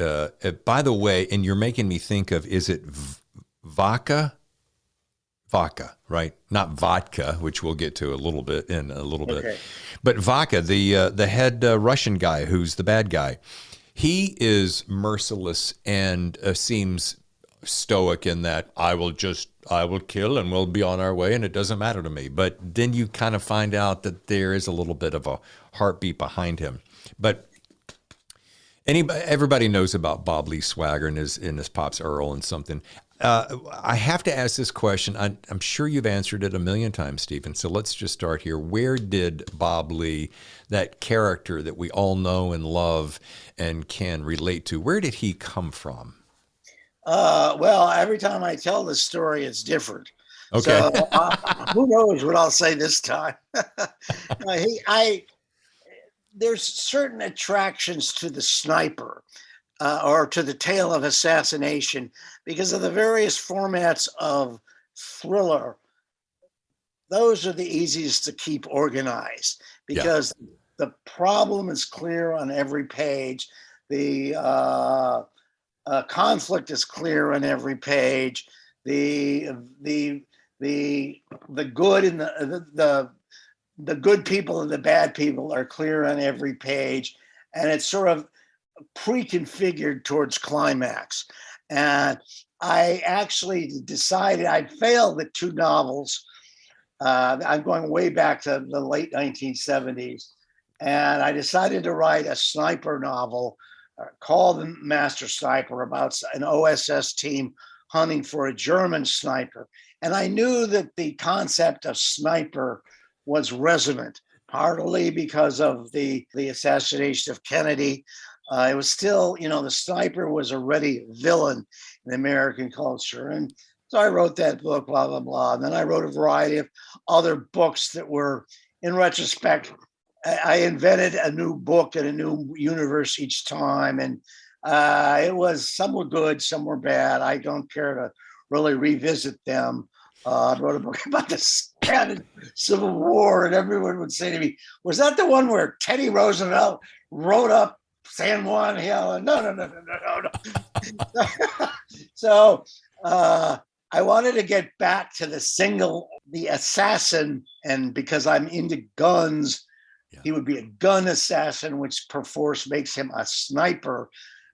By the way, and you're making me think of, is it Vodka? Vodka, right? Not vodka, which we'll get to in a little bit. But Vodka, the head Russian guy who's the bad guy, he is merciless and seems stoic in that I will kill and we'll be on our way and it doesn't matter to me. But then you kind of find out that there is a little bit of a heartbeat behind him. But everybody knows about Bob Lee Swagger and his Pops Earl and something. I have to ask this question. I'm sure you've answered it a million times, Stephen. So let's just start here. Where did Bob Lee, that character that we all know and love and can relate to, where did he come from? Well, every time I tell this story, it's different. Okay. So who knows what I'll say this time? There's certain attractions to the sniper or to the tale of assassination, because of the various formats of thriller. Those are the easiest to keep organized Yeah. because the problem is clear on every page. The conflict is clear on every page. The the the good and the good people and the bad people are clear on every page, and it's sort of pre-configured towards climax. And I actually decided I'd failed the two novels. I'm going way back to the late 1970s. And I decided to write a sniper novel called The Master Sniper about an OSS team hunting for a German sniper. And I knew that the concept of sniper was resonant, partly because of the assassination of Kennedy. It was still, the sniper was already a villain in American culture. And so I wrote that book, blah, blah, blah. And then I wrote a variety of other books that were, in retrospect, I invented a new book and a new universe each time. And it was, some were good, some were bad. I don't care to really revisit them. I wrote a book about the Spanish Civil War, and everyone would say to me, was that the one where Teddy Roosevelt wrote up San Juan Hill? And no. So I wanted to get back to the assassin, and because I'm into guns, he would be a gun assassin, which perforce makes him a sniper.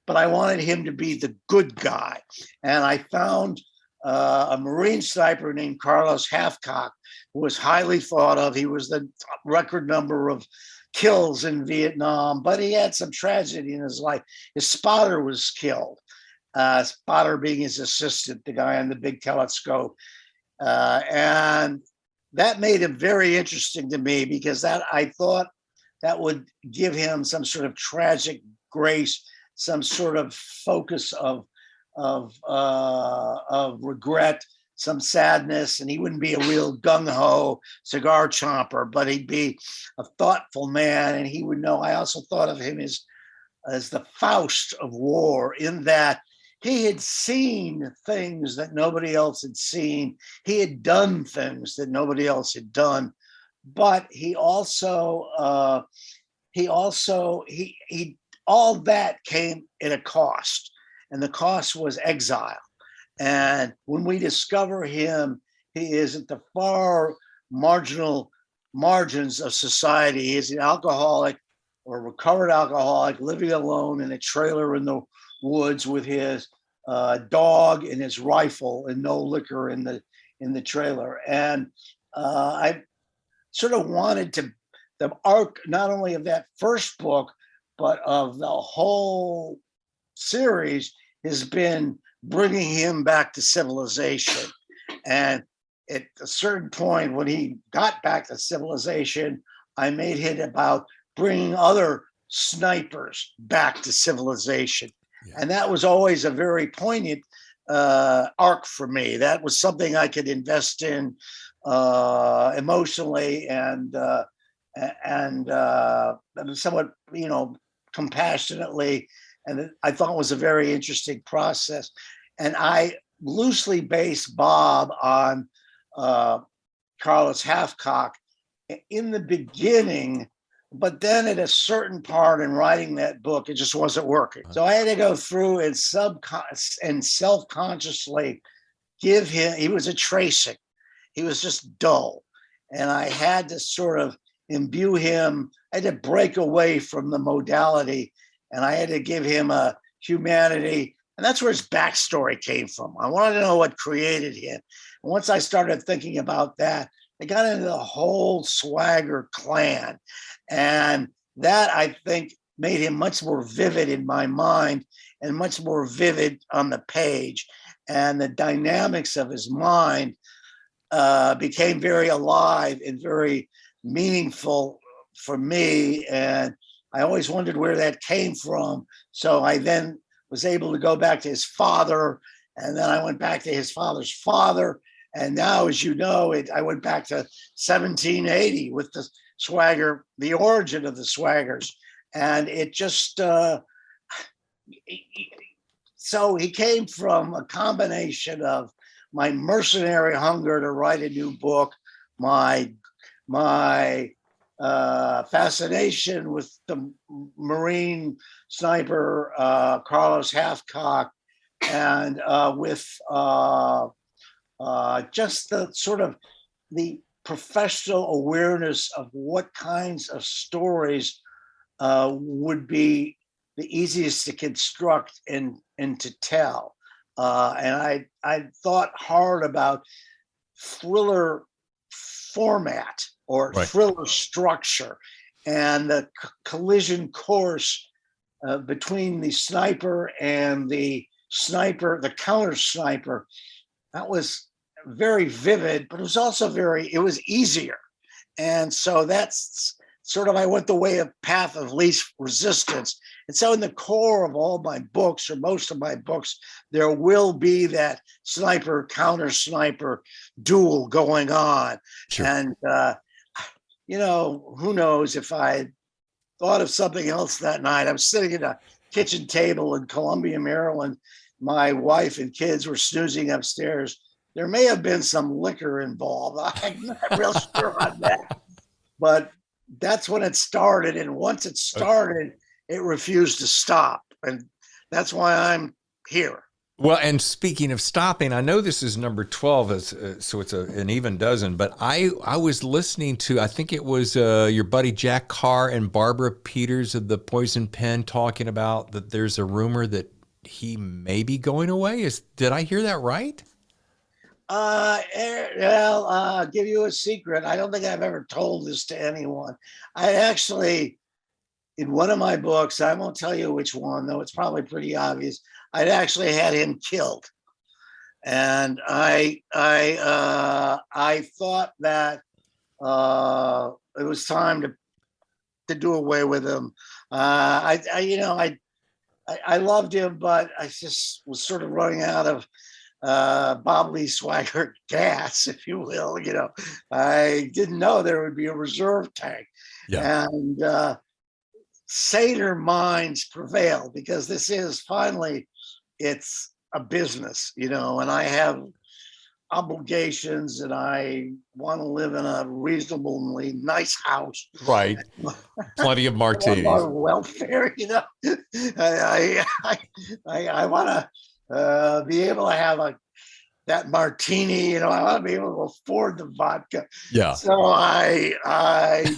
But I wanted him to be the good guy. And I found a Marine sniper named Carlos Hathcock, who was highly thought of. He was the record number of kills in Vietnam, but he had some tragedy in his life. His spotter was killed. Spotter being his assistant, the guy on the big telescope. And that made him very interesting to me, because that I thought that would give him some sort of tragic grace, some sort of focus of regret, some sadness, and he wouldn't be a real gung-ho cigar chomper, but he'd be a thoughtful man, and he would know. I also thought of him as the Faust of war, in that he had seen things that nobody else had seen. He had done things that nobody else had done, but he also all that came at a cost, and the cost was exile. And when we discover him, he is at the far marginal margins of society. He is an alcoholic or recovered alcoholic living alone in a trailer in the woods with his dog and his rifle, and no liquor in the trailer. And I sort of wanted to, the arc not only of that first book, but of the whole series, has been bringing him back to civilization. And at a certain point, when he got back to civilization, I made it about bringing other snipers back to civilization. Yeah. And that was always a very poignant arc for me. That was something I could invest in emotionally and somewhat, compassionately. And I thought it was a very interesting process. And I loosely based Bob on Carlos Hathcock in the beginning, but then at a certain part in writing that book, it just wasn't working. So I had to go through and self-consciously give him, he was a tracing. He was just dull. And I had to sort of imbue him. I had to break away from the modality, and I had to give him a humanity. And that's where his backstory came from. I wanted to know what created him. And once I started thinking about that, I got into the whole Swagger clan. And that, I think, made him much more vivid in my mind and much more vivid on the page. And the dynamics of his mind became very alive and very meaningful for me. And I always wondered where that came from. So I then was able to go back to his father, and then I went back to his father's father. And now, as you know, I went back to 1780 with the Swagger, the origin of the Swaggers. And it just, so he came from a combination of my mercenary hunger to write a new book, my fascination with the Marine sniper Carlos Hathcock, and with just the sort of the professional awareness of what kinds of stories would be the easiest to construct and to tell. And I thought hard about thriller format or Right. thriller structure, and the collision course between the sniper and the counter sniper. That was very vivid, but it was also it was easier. And so that's sort of, I went the way of path of least resistance. And so in the core of all my books, or most of my books, there will be that sniper counter sniper duel going on. Sure. And, who knows, if I thought of something else that night. I was sitting at a kitchen table in Columbia, Maryland. My wife and kids were snoozing upstairs. There may have been some liquor involved. I'm not real sure on that. But that's when it started. And once it started, it refused to stop. And that's why I'm here. Well, and speaking of stopping, I know this is number 12, so it's an even dozen, but I was listening to, I think it was your buddy Jack Carr and Barbara Peters of the Poison Pen talking about that there's a rumor that he may be going away. Did I hear that right? Well, I'll give you a secret. I don't think I've ever told this to anyone. I actually, in one of my books, I won't tell you which one, though it's probably pretty obvious, I'd actually had him killed. And I thought that it was time to do away with him. I loved him, but I just was sort of running out of Bob Lee Swagger gas, if you will. I didn't know there would be a reserve tank. Yeah. And saner minds prevail, because this is finally, it's a business, and I have obligations, and I want to live in a reasonably nice house. Right. Plenty of martinis. Welfare, I want to be able to have that martini, I want to be able to afford the vodka. Yeah. So I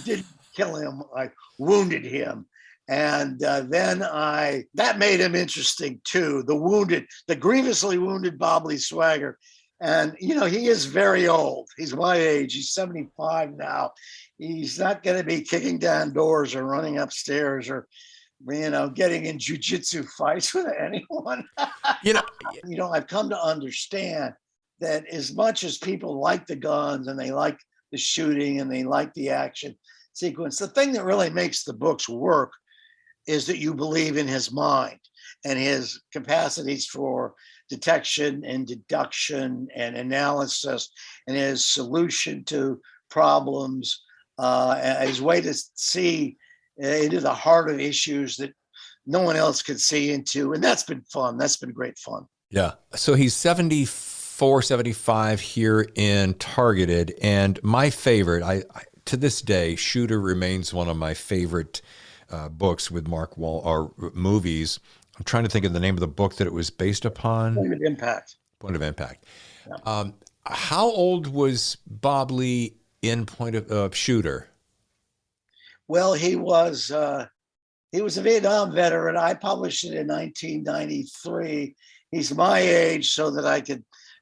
didn't kill him. I wounded him. And then that made him interesting too. The grievously wounded Bob Lee Swagger. And, he is very old. He's my age. He's 75 now. He's not going to be kicking down doors or running upstairs or, getting in jujitsu fights with anyone. I've come to understand that as much as people like the guns and they like the shooting and they like the action sequence, the thing that really makes the books work is that you believe in his mind and his capacities for detection and deduction and analysis, and his solution to problems, his way to see into the heart of issues that no one else could see into. And that's been fun. That's been great fun. Yeah. So he's 74, 75 here in Targeted. And my favorite, I to this day, Shooter remains one of my favorite books with Mark Wall, or movies. I'm trying to think of the name of the book that it was based upon. Point of Impact. Point of Impact. Yeah. How old was Bob Lee in Point of Shooter? Well, he was a Vietnam veteran. I published it in 1993. He's my age,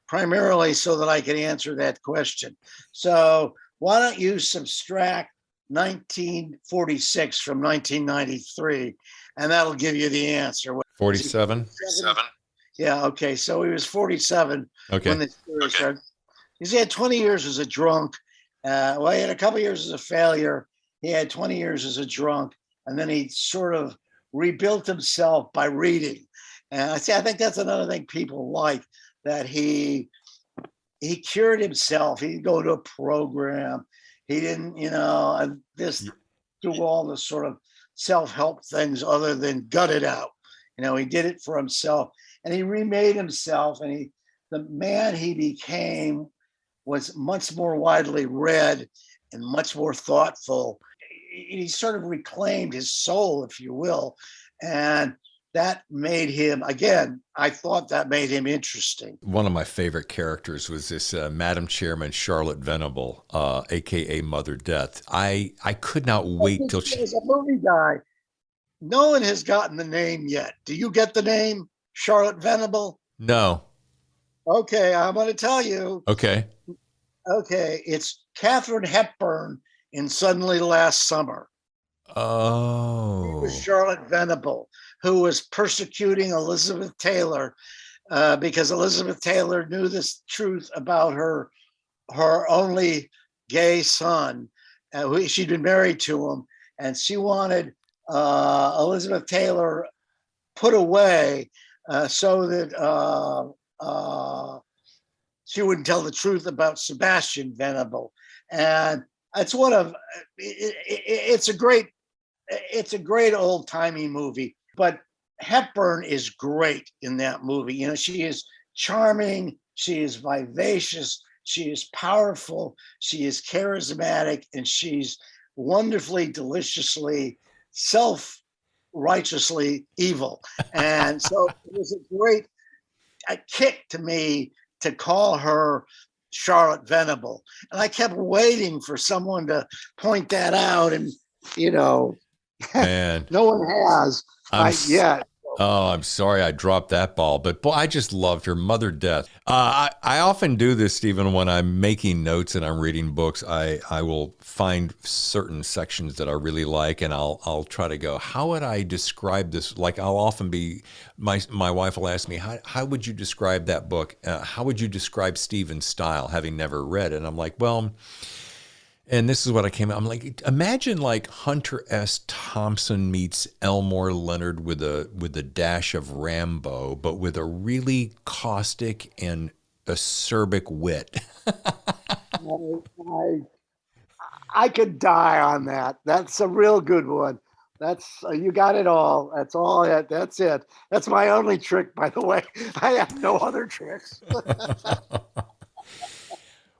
primarily so that I can answer that question. So why don't you subtract 1946 from 1993, and that'll give you the answer. 47? Yeah, okay. So he was 47 when the series started. He had 20 years as a drunk. He had a couple years as a failure. He had 20 years as a drunk, and then he sort of rebuilt himself by reading. And I think that's another thing people like, that he cured himself. He'd go to a program. He didn't, do all the sort of self-help things other than gut it out. He did it for himself, and he remade himself, and the man he became was much more widely read and much more thoughtful. He sort of reclaimed his soul, if you will, and that made him, again, I thought that made him interesting. One of my favorite characters was this Madam Chairman Charlotte Venable, aka Mother Death. I could not wait till she. As a movie guy, no one has gotten the name yet. Do you get the name Charlotte Venable? No. Okay, I'm going to tell you. Okay. Okay, it's Katharine Hepburn in Suddenly Last Summer. Oh. It was Charlotte Venable, who was persecuting Elizabeth Taylor because Elizabeth Taylor knew this truth about her only gay son. She'd been married to him, and she wanted Elizabeth Taylor put away so that she wouldn't tell the truth about Sebastian Venable. And it's it's a great old timey movie, but Hepburn is great in that movie. She is charming, she is vivacious, she is powerful, she is charismatic, and she's wonderfully, deliciously, self-righteously evil. And so it was a great kick to me to call her Charlotte Venable. And I kept waiting for someone to point that out, and Man, no one has yet. Oh, I'm sorry I dropped that ball, but boy, I just loved her. Mother Death. I often do this, Stephen, when I'm making notes and I'm reading books. I will find certain sections that I really like, and I'll try to go, how would I describe this? Like, I'll often be, my wife will ask me, how would you describe that book? How would you describe Stephen's style, having never read it? And I'm like, well. And this is what I came out. I'm like, imagine like Hunter S. Thompson meets Elmore Leonard with a dash of Rambo, but with a really caustic and acerbic wit. I could die on that. That's a real good one. That's you got it all. That's all. That's it. That's my only trick, by the way. I have no other tricks.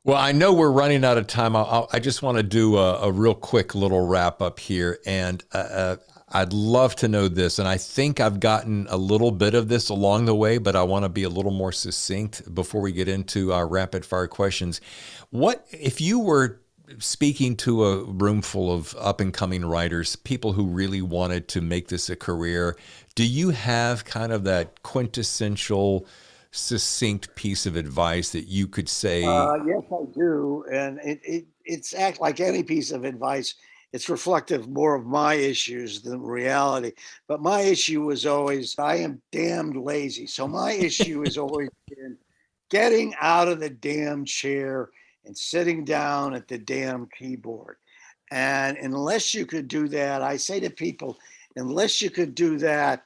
Well, I know we're running out of time. I just want to do a real quick little wrap up here. And I'd love to know this. And I think I've gotten a little bit of this along the way, but I want to be a little more succinct before we get into our rapid fire questions. What if you were speaking to a room full of up and coming writers, people who really wanted to make this a career? Do you have kind of that quintessential succinct piece of advice that you could say? Yes, I do. And it's act like any piece of advice. It's reflective more of my issues than reality. But my issue was always, I am damned lazy. So my issue has always been getting out of the damn chair and sitting down at the damn keyboard. And unless you could do that, I say to people, unless you could do that,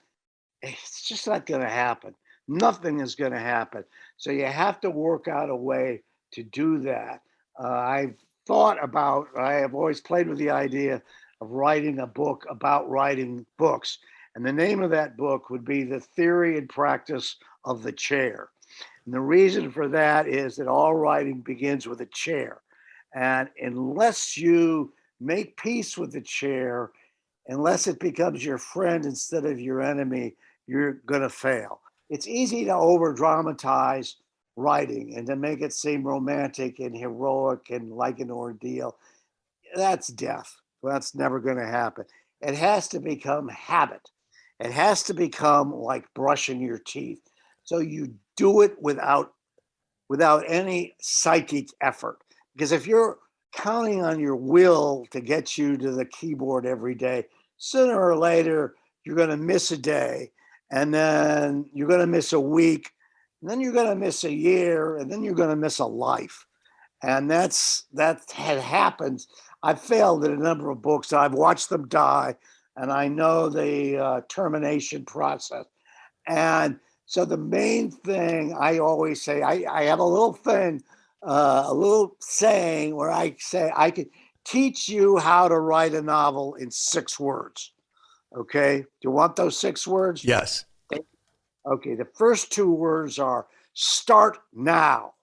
it's just not going to happen. Nothing is going to happen. So you have to work out a way to do that. I have always played with the idea of writing a book about writing books. And the name of that book would be The Theory and Practice of the Chair. And the reason for that is that all writing begins with a chair. And unless you make peace with the chair, unless it becomes your friend instead of your enemy, you're going to fail. It's easy to over dramatize writing and to make it seem romantic and heroic and like an ordeal. That's death. That's never going to happen. It has to become habit. It has to become like brushing your teeth. So you do it without any psychic effort. Because if you're counting on your will to get you to the keyboard every day, sooner or later, you're going to miss a day. And then you're going to miss a week, and then you're going to miss a year, and then you're going to miss a life. And that had happened. I've failed at a number of books. I've watched them die, and I know the termination process. And so the main thing I always say, I have a little thing, a little saying where I say I could teach you how to write a novel in 6 words. Okay. Do you want those 6 words? Yes. Okay, the first two words are start now.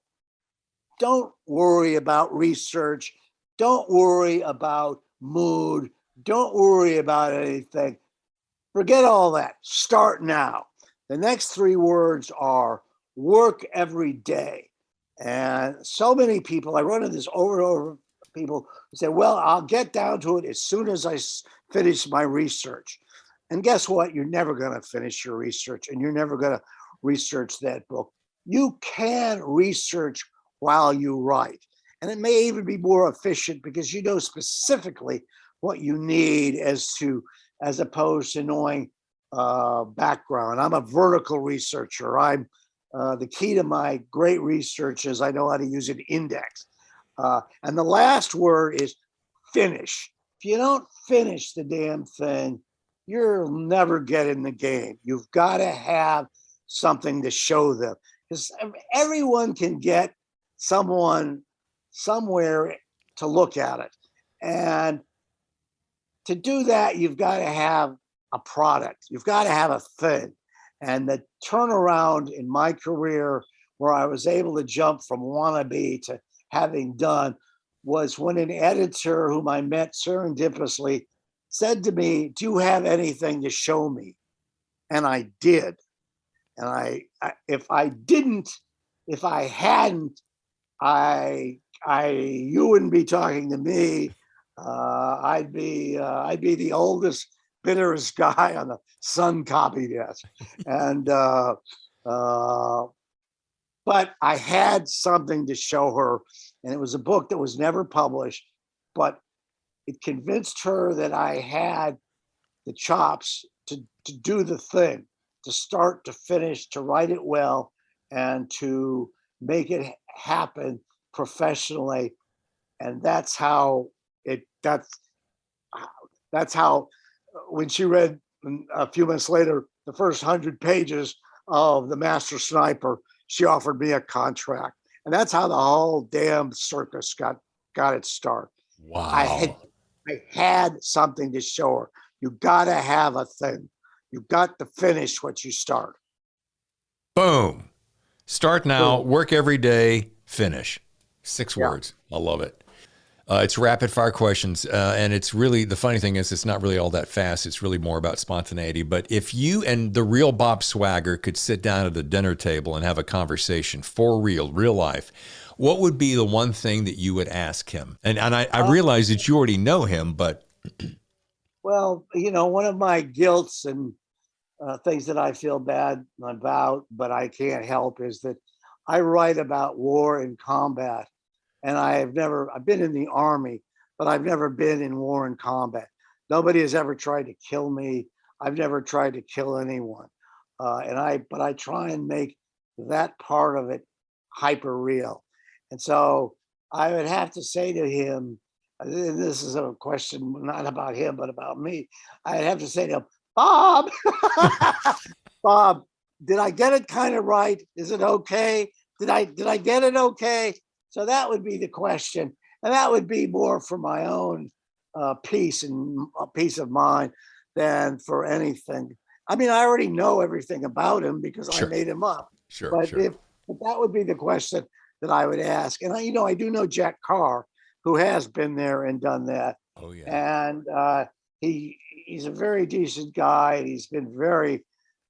Don't worry about research. Don't worry about mood. Don't worry about anything. Forget all that. Start now. The next three words are work every day. And so many people, I run into this over and over, people who say, well, I'll get down to it as soon as I finish my research. And guess what? You're never going to finish your research, and you're never going to research that book. You can research while you write. And it may even be more efficient because you know specifically what you need as opposed to knowing background. I'm a vertical researcher. I'm the key to my great research is I know how to use an index. And the last word is finish. If you don't finish the damn thing, you'll never get in the game. You've got to have something to show them, because everyone can get someone somewhere to look at it. And to do that, you've got to have a product. You've got to have a thing. And the turnaround in my career where I was able to jump from wannabe to having done was when an editor whom I met serendipitously said to me, do you have anything to show me? And I did. And if I didn't, if I hadn't, you wouldn't be talking to me. I'd be the oldest, bitterest guy on the Sun copy desk. And but I had something to show her, and it was a book that was never published, but it convinced her that I had the chops to do the thing, to start to finish, to write it well, and to make it happen professionally. And that's how when she read a few months later the first 100 pages of The Master Sniper, she offered me a contract. And that's how the whole damn circus got its start. Wow. I had something to show her. You got to have a thing. You got to finish what you start. Boom. Start now, Boom. Work every day, finish. 6 words. I love it. It's rapid fire questions. And it's really, the funny thing is, it's not really all that fast. It's really more about spontaneity. But if you and the real Bob Swagger could sit down at the dinner table and have a conversation for real life, what would be the one thing that you would ask him? And I realize that you already know him, but. Well, one of my guilts and things that I feel bad about, but I can't help, is that I write about war and combat. And I've been in the Army, but I've never been in war and combat. Nobody has ever tried to kill me. I've never tried to kill anyone. But I try and make that part of it hyper real. And so I would have to say to him, this is a question not about him, but about me. I'd have to say to him, Bob, Bob, did I get it kind of right? Is it okay? Did I get it okay? So that would be the question. And that would be more for my own peace of mind than for anything. I mean, I already know everything about him because I made him up. But that would be the question that I would ask. And I do know Jack Carr, who has been there and done that. Oh, yeah. And he's a very decent guy, and he's been very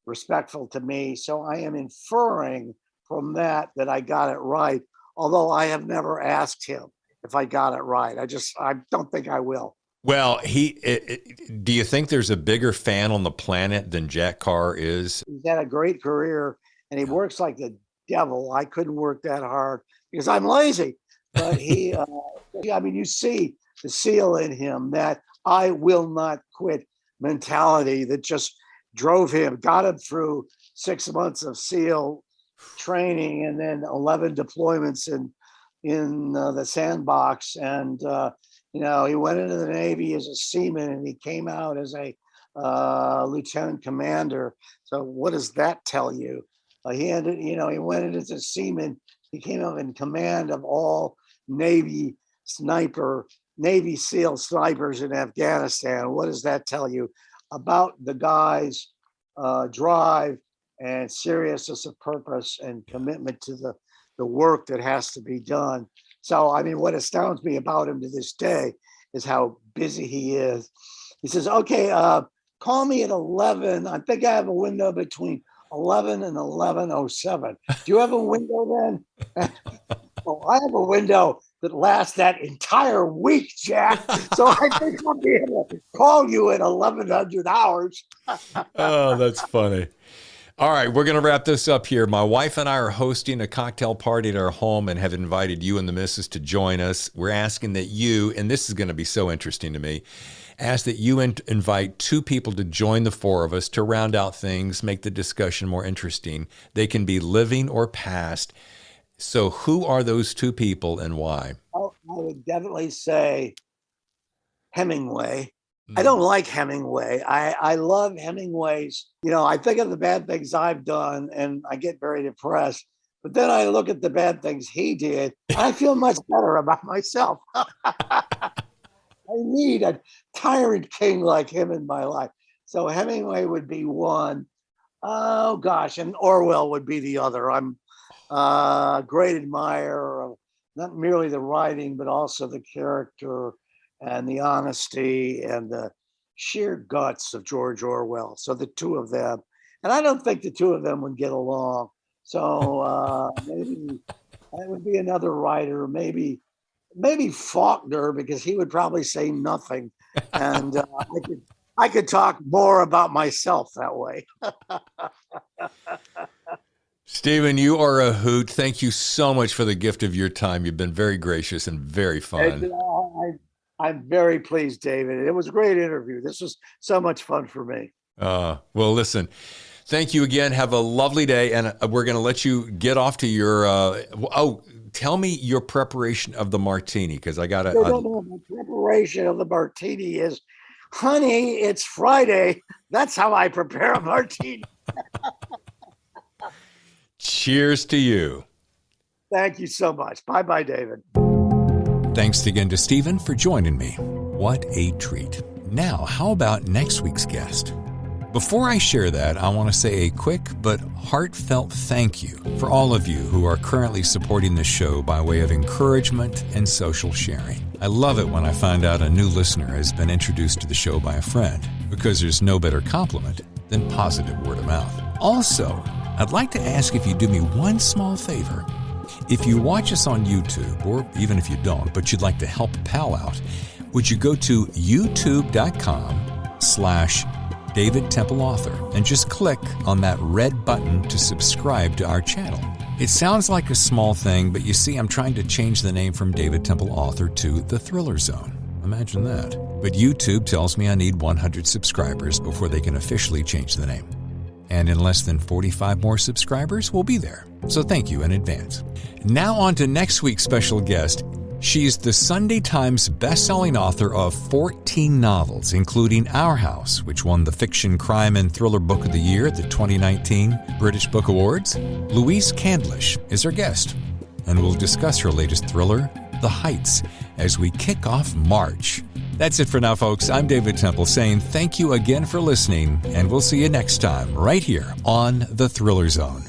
respectful to me. So I am inferring from that I got it right, although I have never asked him if I got it right. I don't think I will. Well, do you think there's a bigger fan on the planet than Jack Carr is? He's had a great career, and he works like the devil. I couldn't work that hard because I'm lazy. But he, you see the SEAL in him, that I will not quit mentality that just got him through 6 months of SEAL training and then 11 deployments in the sandbox. And, he went into the Navy as a seaman, and he came out as a lieutenant commander. So what does that tell you? He went in as a seaman. He came up in command of all Navy SEAL snipers in Afghanistan. What does that tell you about the guy's drive and seriousness of purpose and commitment to the work that has to be done. So, I mean, what astounds me about him to this day is how busy he is. He says, okay, call me at 11. I think I have a window between 11 and 11:07. Do you have a window then? Well, I have a window that lasts that entire week, Jack. So I think I'll be able to call you at 1100 hours. Oh, that's funny. All right, we're going to wrap this up here. My wife and I are hosting a cocktail party at our home and have invited you and the missus to join us. We're asking that you, and this is going to be so interesting to me, ask that you invite two people to join the four of us to round out things, make the discussion more interesting. They can be living or past. So who are those two people and why? Oh, I would definitely say Hemingway. I don't like Hemingway. I love Hemingway's, I think of the bad things I've done and I get very depressed. But then I look at the bad things he did, and I feel much better about myself. I need a tyrant king like him in my life. So Hemingway would be one. Oh, gosh. And Orwell would be the other. I'm a great admirer of not merely the writing, but also the character and the honesty and the sheer guts of George Orwell. So the two of them, and I don't think the two of them would get along. So maybe that would be another writer, maybe Faulkner, because he would probably say nothing. And I could talk more about myself that way. Stephen, you are a hoot. Thank you so much for the gift of your time. You've been very gracious and very fun. I'm very pleased, David. It was a great interview. This was so much fun for me. Well, listen, thank you again. Have a lovely day. And we're going to let you get off to your, tell me your preparation of the martini, because I got to. My preparation of the martini is, honey, it's Friday. That's how I prepare a martini. Cheers to you. Thank you so much. Bye-bye, David. Thanks again to Stephen for joining me. What a treat. Now, how about next week's guest? Before I share that, I want to say a quick but heartfelt thank you for all of you who are currently supporting the show by way of encouragement and social sharing. I love it when I find out a new listener has been introduced to the show by a friend, because there's no better compliment than positive word of mouth. Also, I'd like to ask if you do me one small favor. If you watch us on YouTube, or even if you don't, but you'd like to help a pal out, would you go to youtube.com/David Temple Author and just click on that red button to subscribe to our channel. It sounds like a small thing, but you see, I'm trying to change the name from David Temple Author to The Thriller Zone. Imagine that. But YouTube tells me I need 100 subscribers before they can officially change the name. And in less than 45 more subscribers, we'll be there. So thank you in advance. Now on to next week's special guest. She's the Sunday Times bestselling author of 14 novels, including Our House, which won the Fiction, Crime, and Thriller Book of the Year at the 2019 British Book Awards. Louise Candlish is our guest, and we'll discuss her latest thriller, The Heights, as we kick off March. That's it for now, folks. I'm David Temple saying thank you again for listening, and we'll see you next time right here on The Thriller Zone.